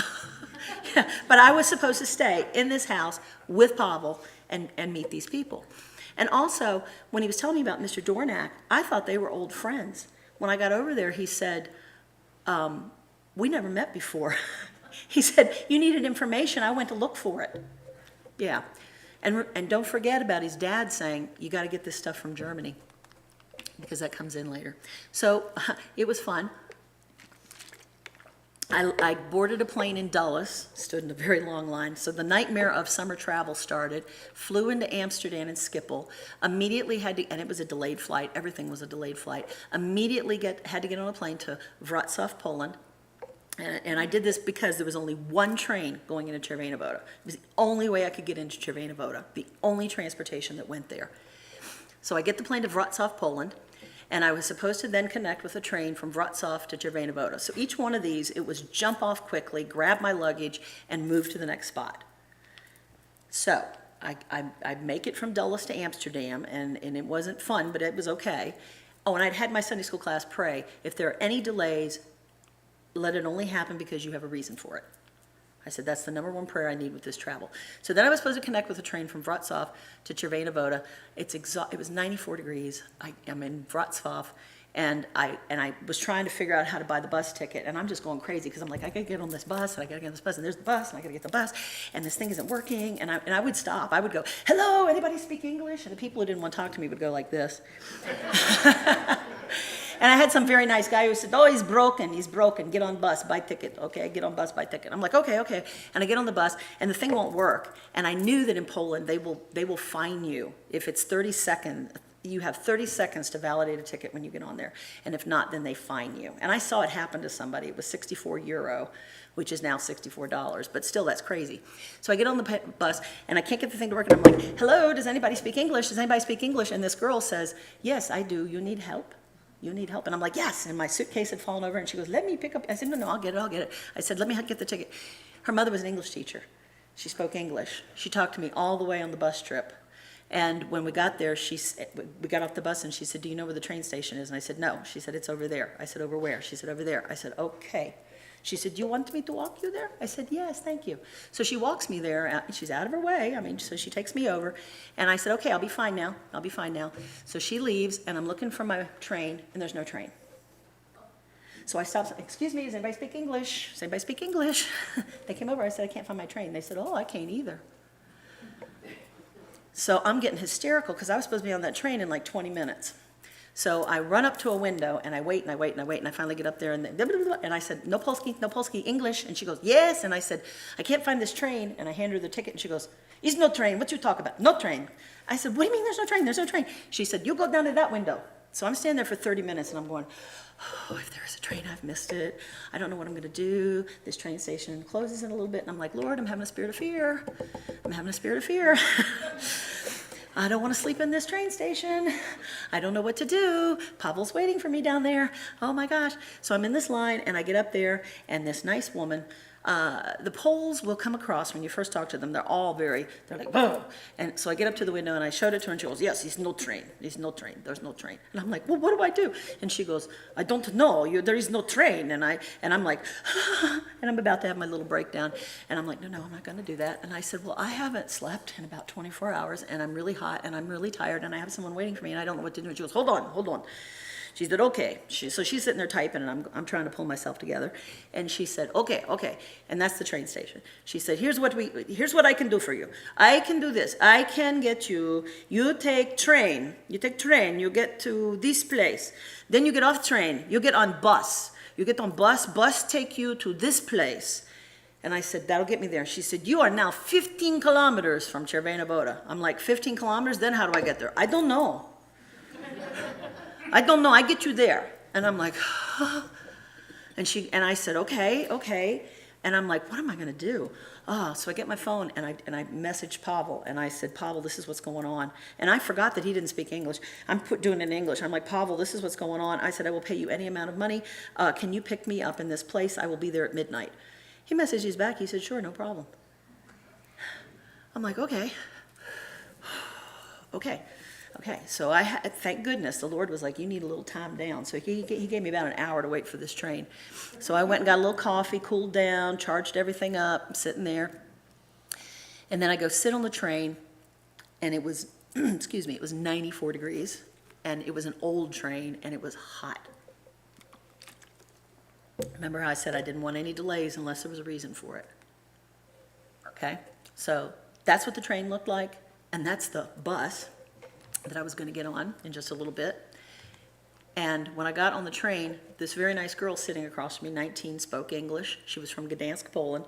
Yeah, but I was supposed to stay in this house with Pavel and meet these people. And also, when he was telling me about Mr. Dornak, I thought they were old friends. When I got over there, he said, we never met before. He said, you needed information, I went to look for it. Yeah, and don't forget about his dad saying, you got to get this stuff from Germany, because that comes in later. So it was fun. I boarded a plane in Dulles, stood in a very long line. So the nightmare of summer travel started, flew into Amsterdam and Schiphol, immediately had to, and it was a delayed flight, everything was a delayed flight, immediately had to get on a plane to Wrocław, Poland, And I did this because there was only one train going into Czerwina Woda. It was the only way I could get into Czerwina Woda, the only transportation that went there. So I get the plane to Wrocław, Poland, and I was supposed to then connect with a train from Wrocław to Czerwina Woda. So each one of these, it was jump off quickly, grab my luggage, and move to the next spot. So I make it from Dulles to Amsterdam, and it wasn't fun, but it was okay. Oh, and I'd had my Sunday school class pray, if there are any delays, let it only happen because you have a reason for it. I said, that's the number one prayer I need with this travel. So then I was supposed to connect with a train from Wrocław to Czerwina Woda. It was 94 degrees. I'm in Wrocław, and I was trying to figure out how to buy the bus ticket, and I'm just going crazy because I'm like, I gotta get on this bus, and I gotta get on this bus, and there's the bus, and I gotta get the bus, and this thing isn't working, and I would stop. I would go, hello, anybody speak English? And the people who didn't want to talk to me would go like this. And I had some very nice guy who said, oh, he's broken, get on bus, buy ticket, okay, get on bus, buy ticket. I'm like, okay. And I get on the bus, and the thing won't work. And I knew that in Poland, they will fine you. If it's 30 seconds, you have 30 seconds to validate a ticket when you get on there. And if not, then they fine you. And I saw it happen to somebody. It was 64 euro, which is now $64, but still, that's crazy. So I get on the bus, and I can't get the thing to work, and I'm like, hello, does anybody speak English? Does anybody speak English? And this girl says, yes, I do, you need help? You need help? And I'm like, yes. And my suitcase had fallen over, and she goes, let me pick up. I said, no, I'll get it. I said, let me get the ticket. Her mother was an English teacher. She spoke English. She talked to me all the way on the bus trip. And when we got there, we got off the bus, and she said, do you know where the train station is? And I said, no. She said, it's over there. I said, over where? She said, over there. I said, okay. She said, do you want me to walk you there? I said, yes, thank you. So she walks me there. She's out of her way. So she takes me over. And I said, okay, I'll be fine now. So she leaves, and I'm looking for my train, and there's no train. So I stopped. Excuse me, does anybody speak English? Does anybody speak English? They came over. I said, I can't find my train. They said, oh, I can't either. So I'm getting hysterical because I was supposed to be on that train in like 20 minutes. So I run up to a window, and I wait, and I finally get up there, and I said, no Polski, English. And she goes, yes. And I said, I can't find this train. And I hand her the ticket, and she goes, is no train. What you talk about? No train. I said, what do you mean there's no train? There's no train. She said, you go down to that window. So I'm standing there for 30 minutes, and I'm going, oh, if there is a train, I've missed it. I don't know what I'm going to do. This train station closes in a little bit. And I'm like, Lord, I'm having a spirit of fear. I don't want to sleep in this train station. I don't know what to do. Pavel's waiting for me down there. Oh my gosh. So I'm in this line, and I get up there, and this nice woman, the Poles will come across when you first talk to them. They're like, whoa. And so I get up to the window, and I showed it to her, and she goes, yes, there's no train. There's no train. And I'm like, well, what do I do? And she goes, I don't know. There is no train. And I'm like, and I'm about to have my little breakdown. And I'm like, no, I'm not going to do that. And I said, well, I haven't slept in about 24 hours, and I'm really hot, and I'm really tired, and I have someone waiting for me, and I don't know what to do. And she goes, hold on. She said, okay. So she's sitting there typing, and I'm trying to pull myself together. And she said, okay. And that's the train station. She said, here's what I can do for you. I can do this. I can get you take train, you get to this place. Then you get off train, you get on bus. Bus take you to this place. And I said, that'll get me there. She said, you are now 15 kilometers from Czerwina Woda. I'm like, 15 kilometers? Then how do I get there? I don't know. I get you there. And I'm like, and I said, okay. And I'm like, what am I going to do? So I get my phone, and I messaged Pavel, and I said, Pavel, this is what's going on. And I forgot that he didn't speak English. I'm doing it in English. I'm like, Pavel, this is what's going on. I said, I will pay you any amount of money. Can you pick me up in this place? I will be there at midnight. He messages back. He said, sure, no problem. I'm like, okay. So thank goodness, the Lord was like, you need a little time down. So he gave me about an hour to wait for this train. So I went and got a little coffee, cooled down, charged everything up, I'm sitting there. And then I go sit on the train, and it was, it was 94 degrees, and it was an old train, and it was hot. Remember how I said I didn't want any delays unless there was a reason for it? Okay, so that's what the train looked like, and that's the bus that I was going to get on in just a little bit. And when I got on the train, this very nice girl sitting across from me, 19, spoke English. She was from Gdansk, Poland.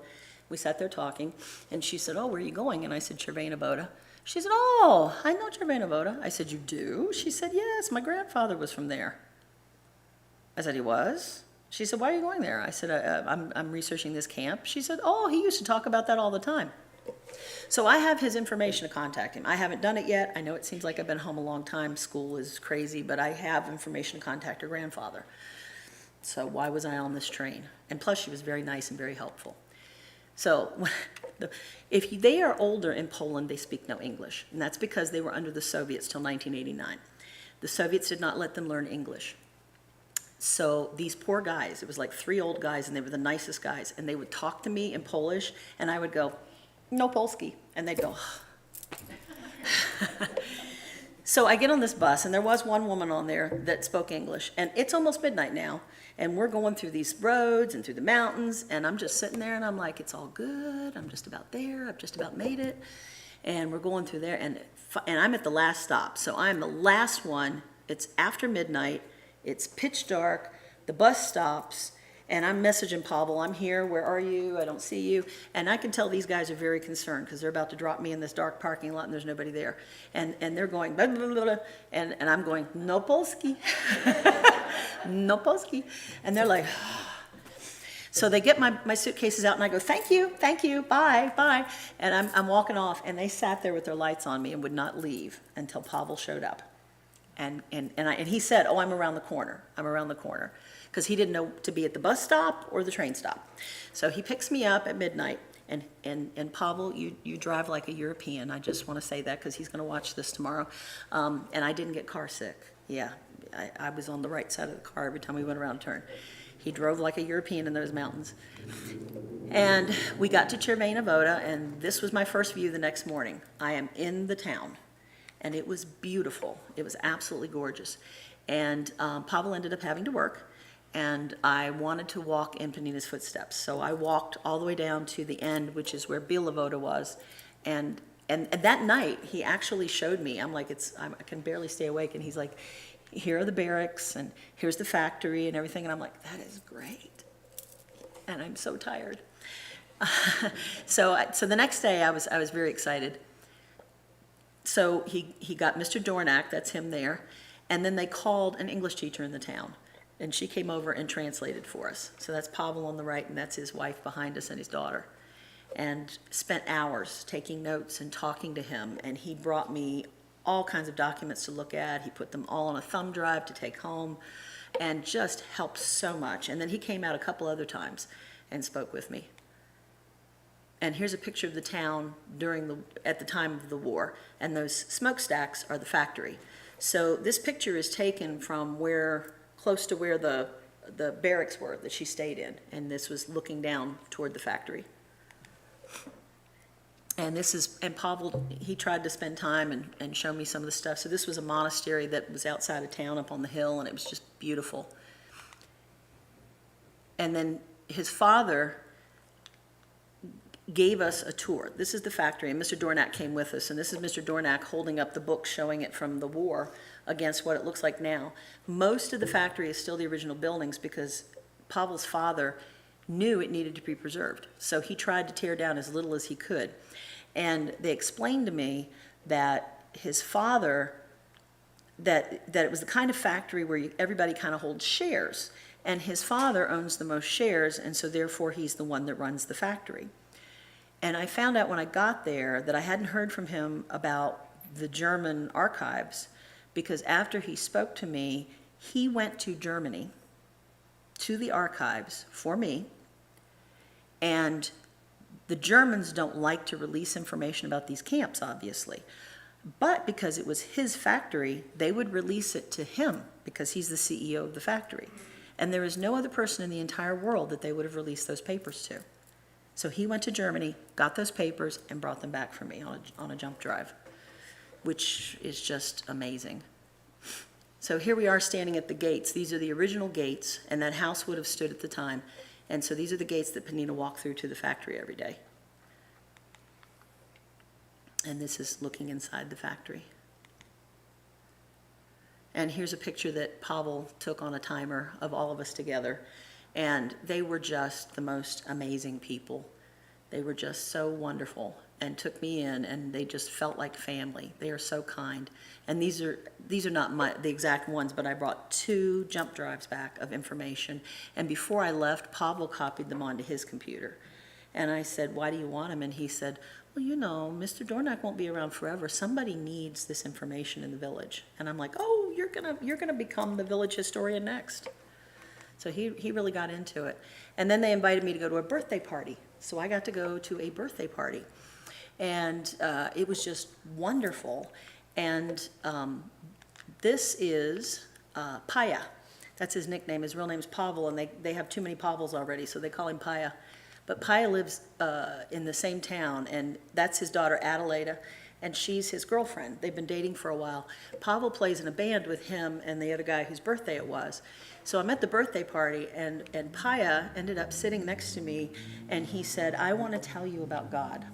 We sat there talking, and she said, oh, where are you going? And I said, Czerwina Woda. She said, oh, I know Czerwina Woda. I said, you do? She said, yes, my grandfather was from there. I said, he was? She said, why are you going there? I said, I'm researching this camp. She said, oh, he used to talk about that all the time. So I have his information to contact him. I haven't done it yet. I know it seems like I've been home a long time. School is crazy, but I have information to contact her grandfather. So why was I on this train? And plus, she was very nice and very helpful. So if they are older in Poland, they speak no English. And that's because they were under the Soviets till 1989. The Soviets did not let them learn English. So these poor guys, it was like 3 old guys, and they were the nicest guys, and they would talk to me in Polish, and I would go, no Polski, and they'd go, So I get on this bus, and there was one woman on there that spoke English, and it's almost midnight now, and we're going through these roads and through the mountains, and I'm just sitting there, and I'm like, it's all good, I'm just about there, I've just about made it, and we're going through there, and I'm at the last stop, so I'm the last one. It's after midnight, it's pitch dark, the bus stops, and I'm messaging Pavel, I'm here, where are you, I don't see you, and I can tell these guys are very concerned because they're about to drop me in this dark parking lot and there's nobody there, and they're going, blah, blah, blah, blah, and I'm going, no Polski, no Polski, and they're like, so they get my suitcases out and I go, thank you, bye, bye, and I'm walking off, and they sat there with their lights on me and would not leave until Pavel showed up. And he said, oh, I'm around the corner, because he didn't know to be at the bus stop or the train stop. So he picks me up at midnight, and Pavel, you drive like a European. I just want to say that because he's going to watch this tomorrow. And I didn't get car sick. Yeah, I was on the right side of the car every time we went around a turn. He drove like a European in those mountains. And we got to Czerwona Woda, and this was my first view the next morning. I am in the town. And it was beautiful. It was absolutely gorgeous. And Pavel ended up having to work, and I wanted to walk in Panina's footsteps. So I walked all the way down to the end, which is where Biela Woda was. And that night, he actually showed me. I'm like, I can barely stay awake. And he's like, here are the barracks, and here's the factory and everything. And I'm like, that is great. And I'm so tired. So the next day, I was very excited. So he got Mr. Dornak, that's him there, and then they called an English teacher in the town, and she came over and translated for us. So that's Pavel on the right, and that's his wife behind us and his daughter, and spent hours taking notes and talking to him, and he brought me all kinds of documents to look at. He put them all on a thumb drive to take home, and just helped so much. And then he came out a couple other times and spoke with me. And here's a picture of the town at the time of the war, and those smokestacks are the factory. So this picture is taken from close to where the barracks were that she stayed in, and this was looking down toward the factory. And Pavel, he tried to spend time and show me some of the stuff. So this was a monastery that was outside of town up on the hill, and it was just beautiful. And then his father gave us a tour. This is the factory, and Mr. Dornak came with us, and this is Mr. Dornak holding up the book showing it from the war against what it looks like now. Most of the factory is still the original buildings because Pavel's father knew it needed to be preserved, so he tried to tear down as little as he could. And they explained to me that his father, that it was the kind of factory where everybody kind of holds shares, and his father owns the most shares, and so therefore he's the one that runs the factory. And I found out when I got there that I hadn't heard from him about the German archives, because after he spoke to me, he went to Germany, to the archives for me, and the Germans don't like to release information about these camps, obviously. But because it was his factory, they would release it to him because he's the CEO of the factory. And there is no other person in the entire world that they would have released those papers to. So he went to Germany, got those papers, and brought them back for me on a jump drive, which is just amazing. So here we are standing at the gates. These are the original gates, and that house would have stood at the time. And so these are the gates that Panina walked through to the factory every day. And this is looking inside the factory. And here's a picture that Pavel took on a timer of all of us together. And they were just the most amazing people. They were just so wonderful and took me in, and they just felt like family. They are so kind. And these are not the exact ones, but I brought 2 jump drives back of information. And before I left, Pavel copied them onto his computer. And I said, "Why do you want them?" And he said, "Well, you know, Mr. Dornack won't be around forever. Somebody needs this information in the village." And I'm like, "Oh, you're gonna become the village historian next." So he really got into it. And then they invited me to go to a birthday party. So I got to go to a birthday party. And it was just wonderful. And this is Paya. That's his nickname. His real name's Pavel, and they have too many Pavels already, so they call him Paya. But Paya lives in the same town, and that's his daughter Adelaida, and she's his girlfriend. They've been dating for a while. Pavel plays in a band with him and the other guy whose birthday it was. So I'm at the birthday party, and Paya ended up sitting next to me, and he said, "I want to tell you about God."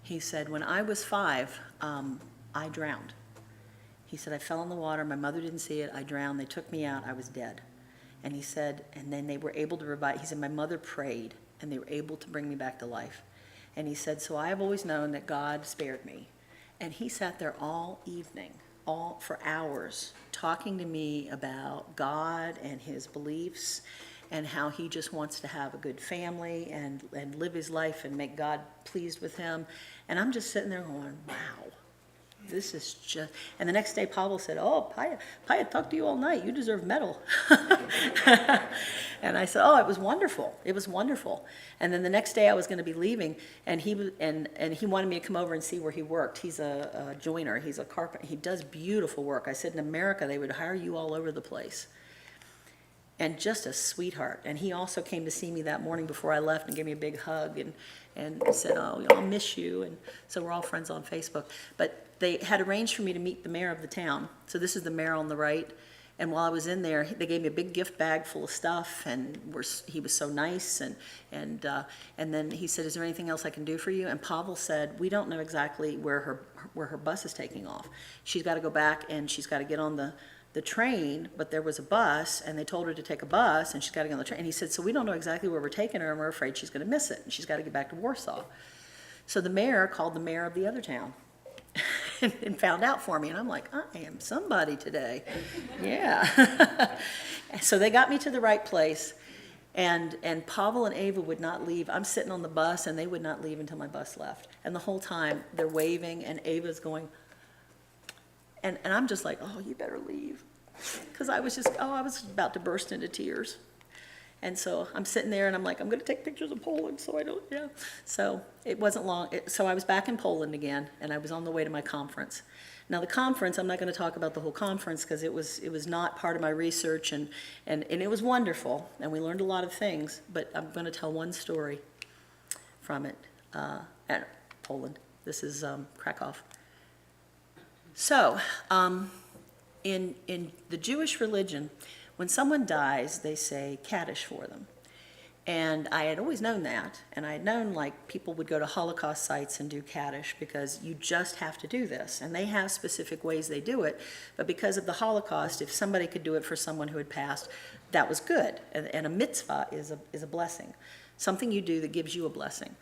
He said, "When I was 5, I drowned." He said, "I fell in the water. My mother didn't see it. I drowned. They took me out. I was dead." And he said, and then they were able to revive. He said, "My mother prayed, and they were able to bring me back to life." And he said, "So I have always known that God spared me." And he sat there all evening, for hours, talking to me about God and his beliefs, and how he just wants to have a good family and live his life and make God pleased with him. And I'm just sitting there going, wow, this is just... And the next day, Pavel said, "Oh, Paya talked to you all night. You deserve medal." And I said, "Oh, it was wonderful. It was wonderful." And then the next day I was going to be leaving, and he wanted me to come over and see where he worked. He's a joiner. He's a carpenter. He does beautiful work. I said, in America, they would hire you all over the place. And just a sweetheart. And he also came to see me that morning before I left and gave me a big hug and said, "Oh, I'll miss you." And so we're all friends on Facebook. But they had arranged for me to meet the mayor of the town. So this is the mayor on the right. And while I was in there, they gave me a big gift bag full of stuff, and he was so nice. And then he said, "Is there anything else I can do for you?" And Pavel said, "We don't know exactly where her bus is taking off. She's got to go back, and she's got to get on the train, but there was a bus, and they told her to take a bus, and she's got to get on the train." And he said, "So we don't know exactly where we're taking her, and we're afraid she's going to miss it, and she's got to get back to Warsaw." So the mayor called the mayor of the other town and found out for me, and I'm like, I am somebody today. Yeah. So they got me to the right place, and Pavel and Ava would not leave. I'm sitting on the bus, and they would not leave until my bus left. And the whole time, they're waving, and Ava's going... And I'm just like, "Oh, you better leave." Because I was about to burst into tears. And so I'm sitting there, and I'm like, I'm going to take pictures of Poland, so I don't, yeah. So it wasn't long. So I was back in Poland again, and I was on the way to my conference. Now the conference, I'm not going to talk about the whole conference, because it was not part of my research, and it was wonderful, and we learned a lot of things, but I'm going to tell one story from it, at Poland. This is Krakow. So, in the Jewish religion, when someone dies, they say Kaddish for them. And I had always known that, and I had known, like, people would go to Holocaust sites and do Kaddish because you just have to do this. And they have specific ways they do it, but because of the Holocaust, if somebody could do it for someone who had passed, that was good. And a mitzvah is a blessing, something you do that gives you a blessing.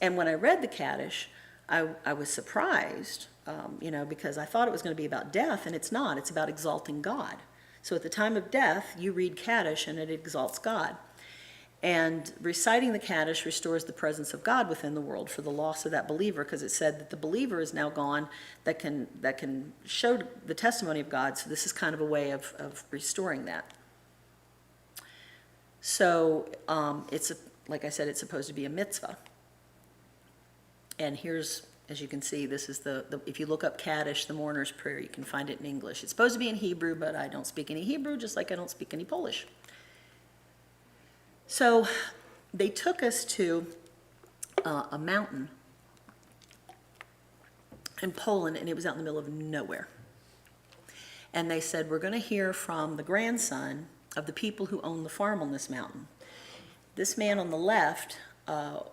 And when I read the Kaddish, I was surprised, because I thought it was going to be about death, and it's not. It's about exalting God. So at the time of death, you read Kaddish, and it exalts God. And reciting the Kaddish restores the presence of God within the world for the loss of that believer, because it said that the believer is now gone that can show the testimony of God. So this is kind of a way of restoring that. So like I said, it's supposed to be a mitzvah. And here's, as you can see, this is if you look up Kaddish, the mourner's prayer, you can find it in English. It's supposed to be in Hebrew, but I don't speak any Hebrew, just like I don't speak any Polish. So they took us to a mountain in Poland, and it was out in the middle of nowhere. And they said, "We're going to hear from the grandson of the people who own the farm on this mountain." This man on the left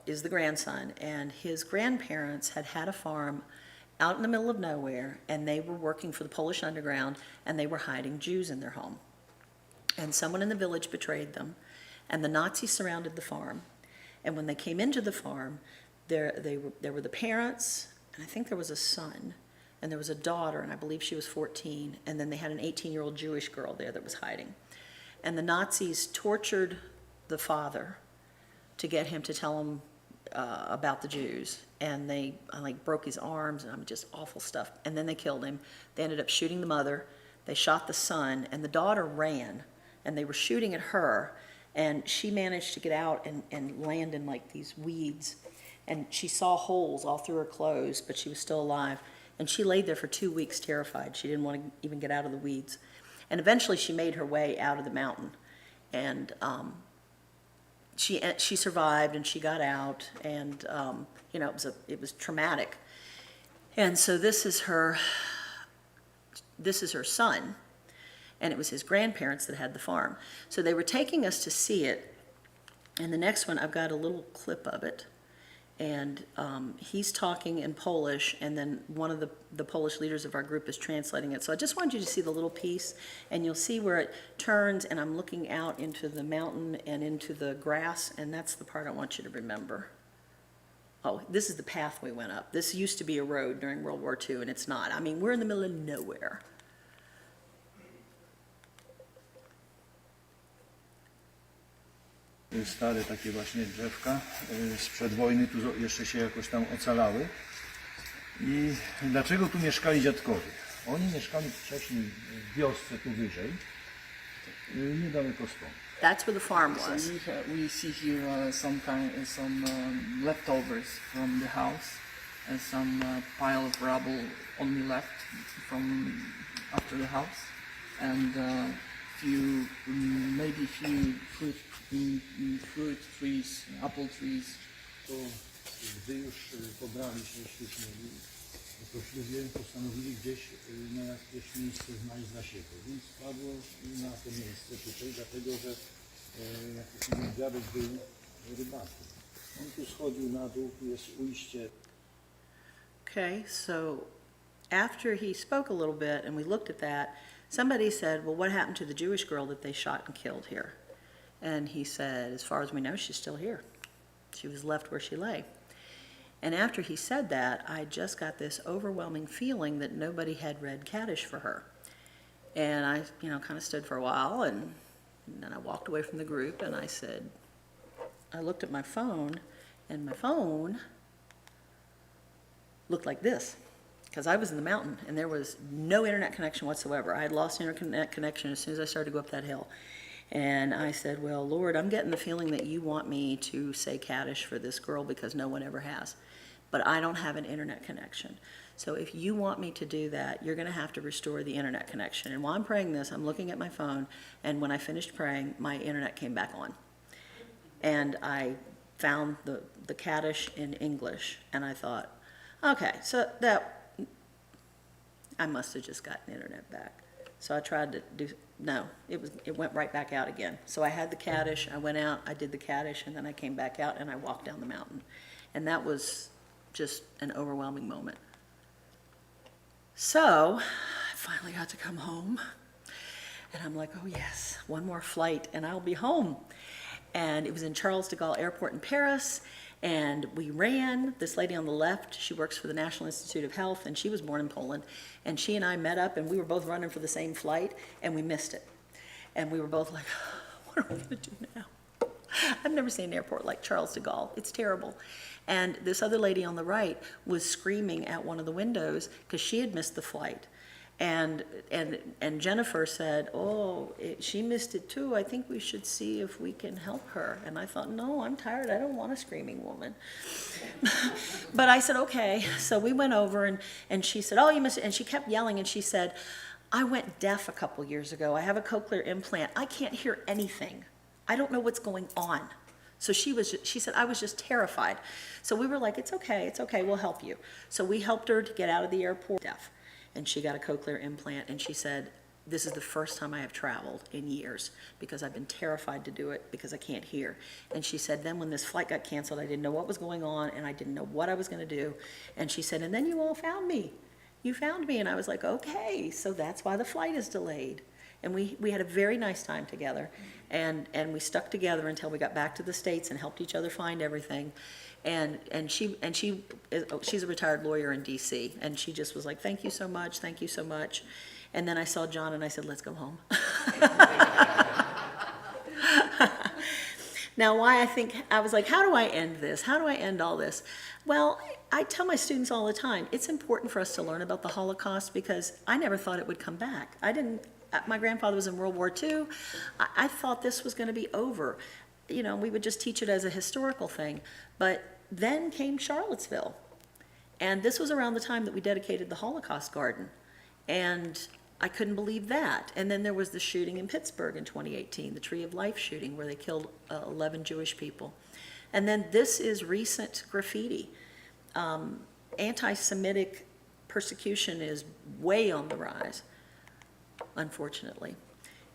is the grandson, and his grandparents had a farm out in the middle of nowhere, and they were working for the Polish underground, and they were hiding Jews in their home. And someone in the village betrayed them, and the Nazis surrounded the farm, And when they came into the farm, there were the parents, and I think there was a son, and there was a daughter, and I believe she was 14, and then they had an 18-year-old Jewish girl there that was hiding. And the Nazis tortured the father to get him to tell them about the Jews, and they broke his arms, and just awful stuff. And then they killed him. They ended up shooting the mother. They shot the son, and the daughter ran, and they were shooting at her, and she managed to get out and land in like these weeds, and she saw holes all through her clothes, but she was still alive. And she laid there for 2 weeks terrified. She didn't want to even get out of the weeds. And eventually she made her way out of the mountain, and she survived, and she got out, and it was traumatic. And so this is her son, and it was his grandparents that had the farm. So they were taking us to see it, and the next one, I've got a little clip of it, and he's talking in Polish, and then one of the Polish leaders of our group is translating it. So I just wanted you to see the little piece, and you'll see where it turns, and I'm looking out into the mountain and into the grass, and that's the part I want you to remember. Oh, this is the path we went up. This used to be a road during World War II, and it's not. I mean, we're in the middle of nowhere. Stare takie właśnie drzewka sprzed wojny tu jeszcze się jakoś tam ocalały. I dlaczego tu mieszkali dziadkowie? Oni mieszkali wcześniej w wiosce tu wyżej, niedaleko stąd. That's where the farm was. So we see here some leftovers from the house and some pile of rubble only left from after the house, and maybe few fruit trees, apple trees. To gdy już pobrali się śmieli, poślubieni postanowili gdzieś na jakieś miejsce znaleźć dla siebie. Więc padło na to miejsce tutaj, dlatego że jakiś mój dziadek był rybakiem. On tu schodził na dół, tu jest ujście. Okay, so after he spoke a little bit and we looked at that, somebody said, well, what happened to the Jewish girl that they shot and killed here? And he said, as far as we know, she's still here. She was left where she lay. And after he said that, I just got this overwhelming feeling that nobody had read Kaddish for her. And I, kind of stood for a while, and then I walked away from the group, and I looked at my phone, and my phone looked like this, because I was in the mountain, and there was no internet connection whatsoever. I had lost internet connection as soon as I started to go up that hill. And I said, well, Lord, I'm getting the feeling that you want me to say Kaddish for this girl because no one ever has. But I don't have an internet connection. So if you want me to do that, you're going to have to restore the internet connection. And while I'm praying this, I'm looking at my phone, and when I finished praying, my internet came back on. And I found the Kaddish in English, and I thought, okay, so I must have just gotten internet back. So I tried to do, no, it went right back out again. So I had the Kaddish, I went out, I did the Kaddish, and then I came back out and I walked down the mountain. And that was just an overwhelming moment. So I finally got to come home, and I'm like, oh yes, one more flight and I'll be home. And it was in Charles de Gaulle Airport in Paris, and we ran. This lady on the left, she works for the National Institute of Health, and she was born in Poland, and she and I met up, and we were both running for the same flight, and we missed it. And we were both like, what are we gonna do now? I've never seen an airport like Charles de Gaulle. It's terrible. And this other lady on the right was screaming at one of the windows because she had missed the flight. And Jennifer said, she missed it too. I think we should see if we can help her. And I thought, no, I'm tired. I don't want a screaming woman. But I said, okay. So we went over, and she said, oh, you missed it. And she kept yelling, and she said, I went deaf a couple years ago. I have a cochlear implant. I can't hear anything. I don't know what's going on. So she said, I was just terrified. So we were like, it's okay, we'll help you. So we helped her to get out of the airport deaf. And she got a cochlear implant, and she said, this is the first time I have traveled in years because I've been terrified to do it because I can't hear. And she said, then when this flight got canceled, I didn't know what was going on, and I didn't know what I was going to do. And she said, and then you all found me. You found me. And I was like, okay, so that's why the flight is delayed. And we had a very nice time together, and we stuck together until we got back to the States and helped each other find everything. And she's a retired lawyer in DC, and she just was like, thank you so much, thank you so much. And then I saw John and I said, let's go home. Now, I was like, how do I end this? How do I end all this? Well, I tell my students all the time, it's important for us to learn about the Holocaust because I never thought it would come back. My grandfather was in World War II. I thought this was going to be over. We would just teach it as a historical thing. But then came Charlottesville. And this was around the time that we dedicated the Holocaust Garden. And I couldn't believe that. And then there was the shooting in Pittsburgh in 2018, the Tree of Life shooting, where they killed 11 Jewish people. And then this is recent graffiti. Anti-Semitic persecution is way on the rise, unfortunately.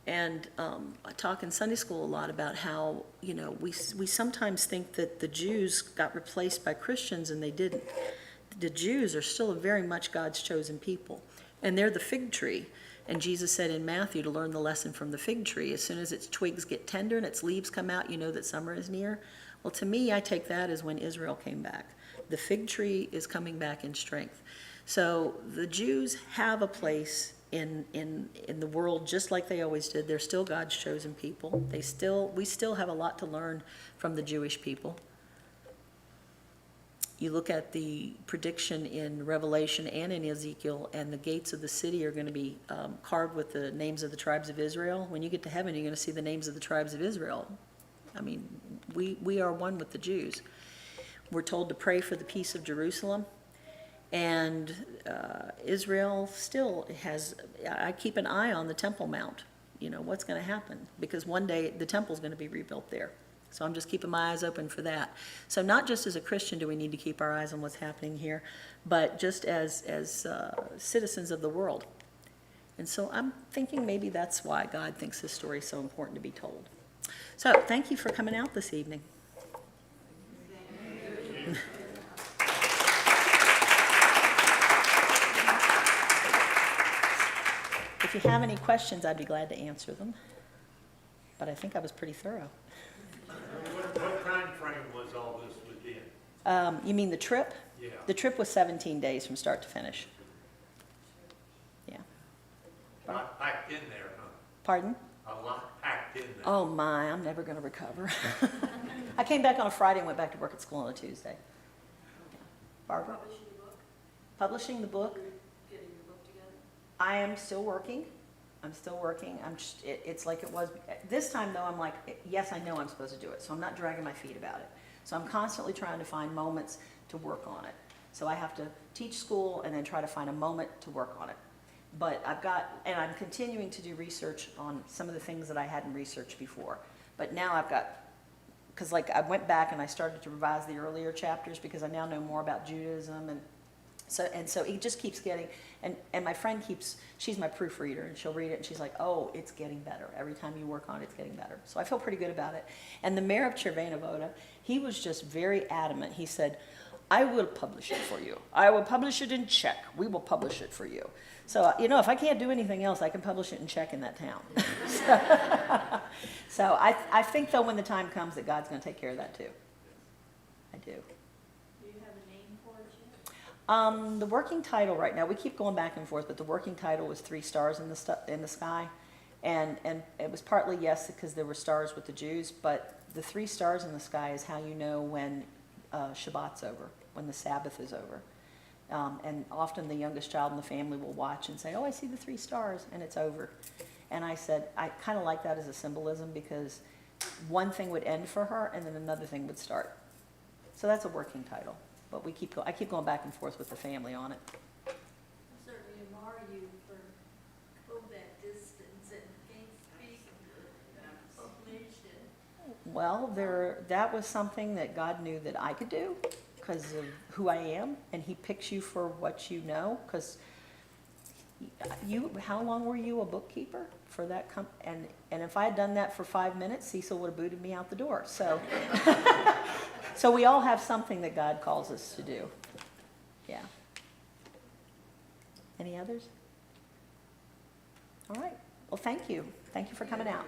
And I talk in Sunday school a lot about how, we sometimes think that the Jews got replaced by Christians, and they didn't. The Jews are still very much God's chosen people. And they're the fig tree. And Jesus said in Matthew to learn the lesson from the fig tree. As soon as its twigs get tender and its leaves come out, you know that summer is near. Well, to me, I take that as when Israel came back. The fig tree is coming back in strength. So the Jews have a place in the world just like they always did. They're still God's chosen people. We still have a lot to learn from the Jewish people. You look at the prediction in Revelation and in Ezekiel, and the gates of the city are going to be carved with the names of the tribes of Israel. When you get to heaven, you're going to see the names of the tribes of Israel. I mean, we are one with the Jews. We're told to pray for the peace of Jerusalem. And Israel still has, I keep an eye on the Temple Mount. What's going to happen? Because one day the temple's going to be rebuilt there. So I'm just keeping my eyes open for that. So not just as a Christian do we need to keep our eyes on what's happening here, but just as citizens of the world. And so I'm thinking maybe that's why God thinks this story is so important to be told. So thank you for coming out this evening. If you have any questions, I'd be glad to answer them. But I think I was pretty thorough. What time frame was all this within? You mean the trip? Yeah. The trip was 17 days from start to finish. Yeah. A lot packed in there, huh? Pardon? A lot packed in there. Oh my, I'm never going to recover. I came back on a Friday and went back to work at school on a Tuesday. Yeah. Barbara? Publishing the book? Publishing the book? Getting your book together? I am still working. It's like it was. This time, though, I'm like, yes, I know I'm supposed to do it, so I'm not dragging my feet about it. So I'm constantly trying to find moments to work on it. So I have to teach school and then try to find a moment to work on it. But I'm continuing to do research on some of the things that I hadn't researched before. But now because I went back and I started to revise the earlier chapters because I now know more about Judaism and so it just keeps getting, and my friend she's my proofreader, and she'll read it, and she's like, oh, it's getting better. Every time you work on it, it's getting better. So I feel pretty good about it. And the mayor of Czechia, he was just very adamant. He said, I will publish it for you. I will publish it in Czech. We will publish it for you. So, if I can't do anything else, I can publish it in Czech in that town. So I think, though, when the time comes that God's going to take care of that, too. I do. The working title right now, we keep going back and forth, but the working title was 3 stars in the sky. And it was partly, yes, because there were stars with the Jews, but the 3 stars in the sky is how you know when Shabbat's over, when the Sabbath is over. And often the youngest child in the family will watch and say, oh, I see the 3 stars, and it's over. And I said, I kind of like that as a symbolism because one thing would end for her and then another thing would start. So that's a working title. But I keep going back and forth with the family on it. I certainly admire you for going that distance and can't speak English. Well, that was something that God knew that I could do because of who I am, and He picks you for what you know. Because how long were you a bookkeeper for that? And if I had done that for 5 minutes, Cecil would have booted me out the door. So. So we all have something that God calls us to do. Yeah. Any others? All right. Well, thank you. Thank you for coming out.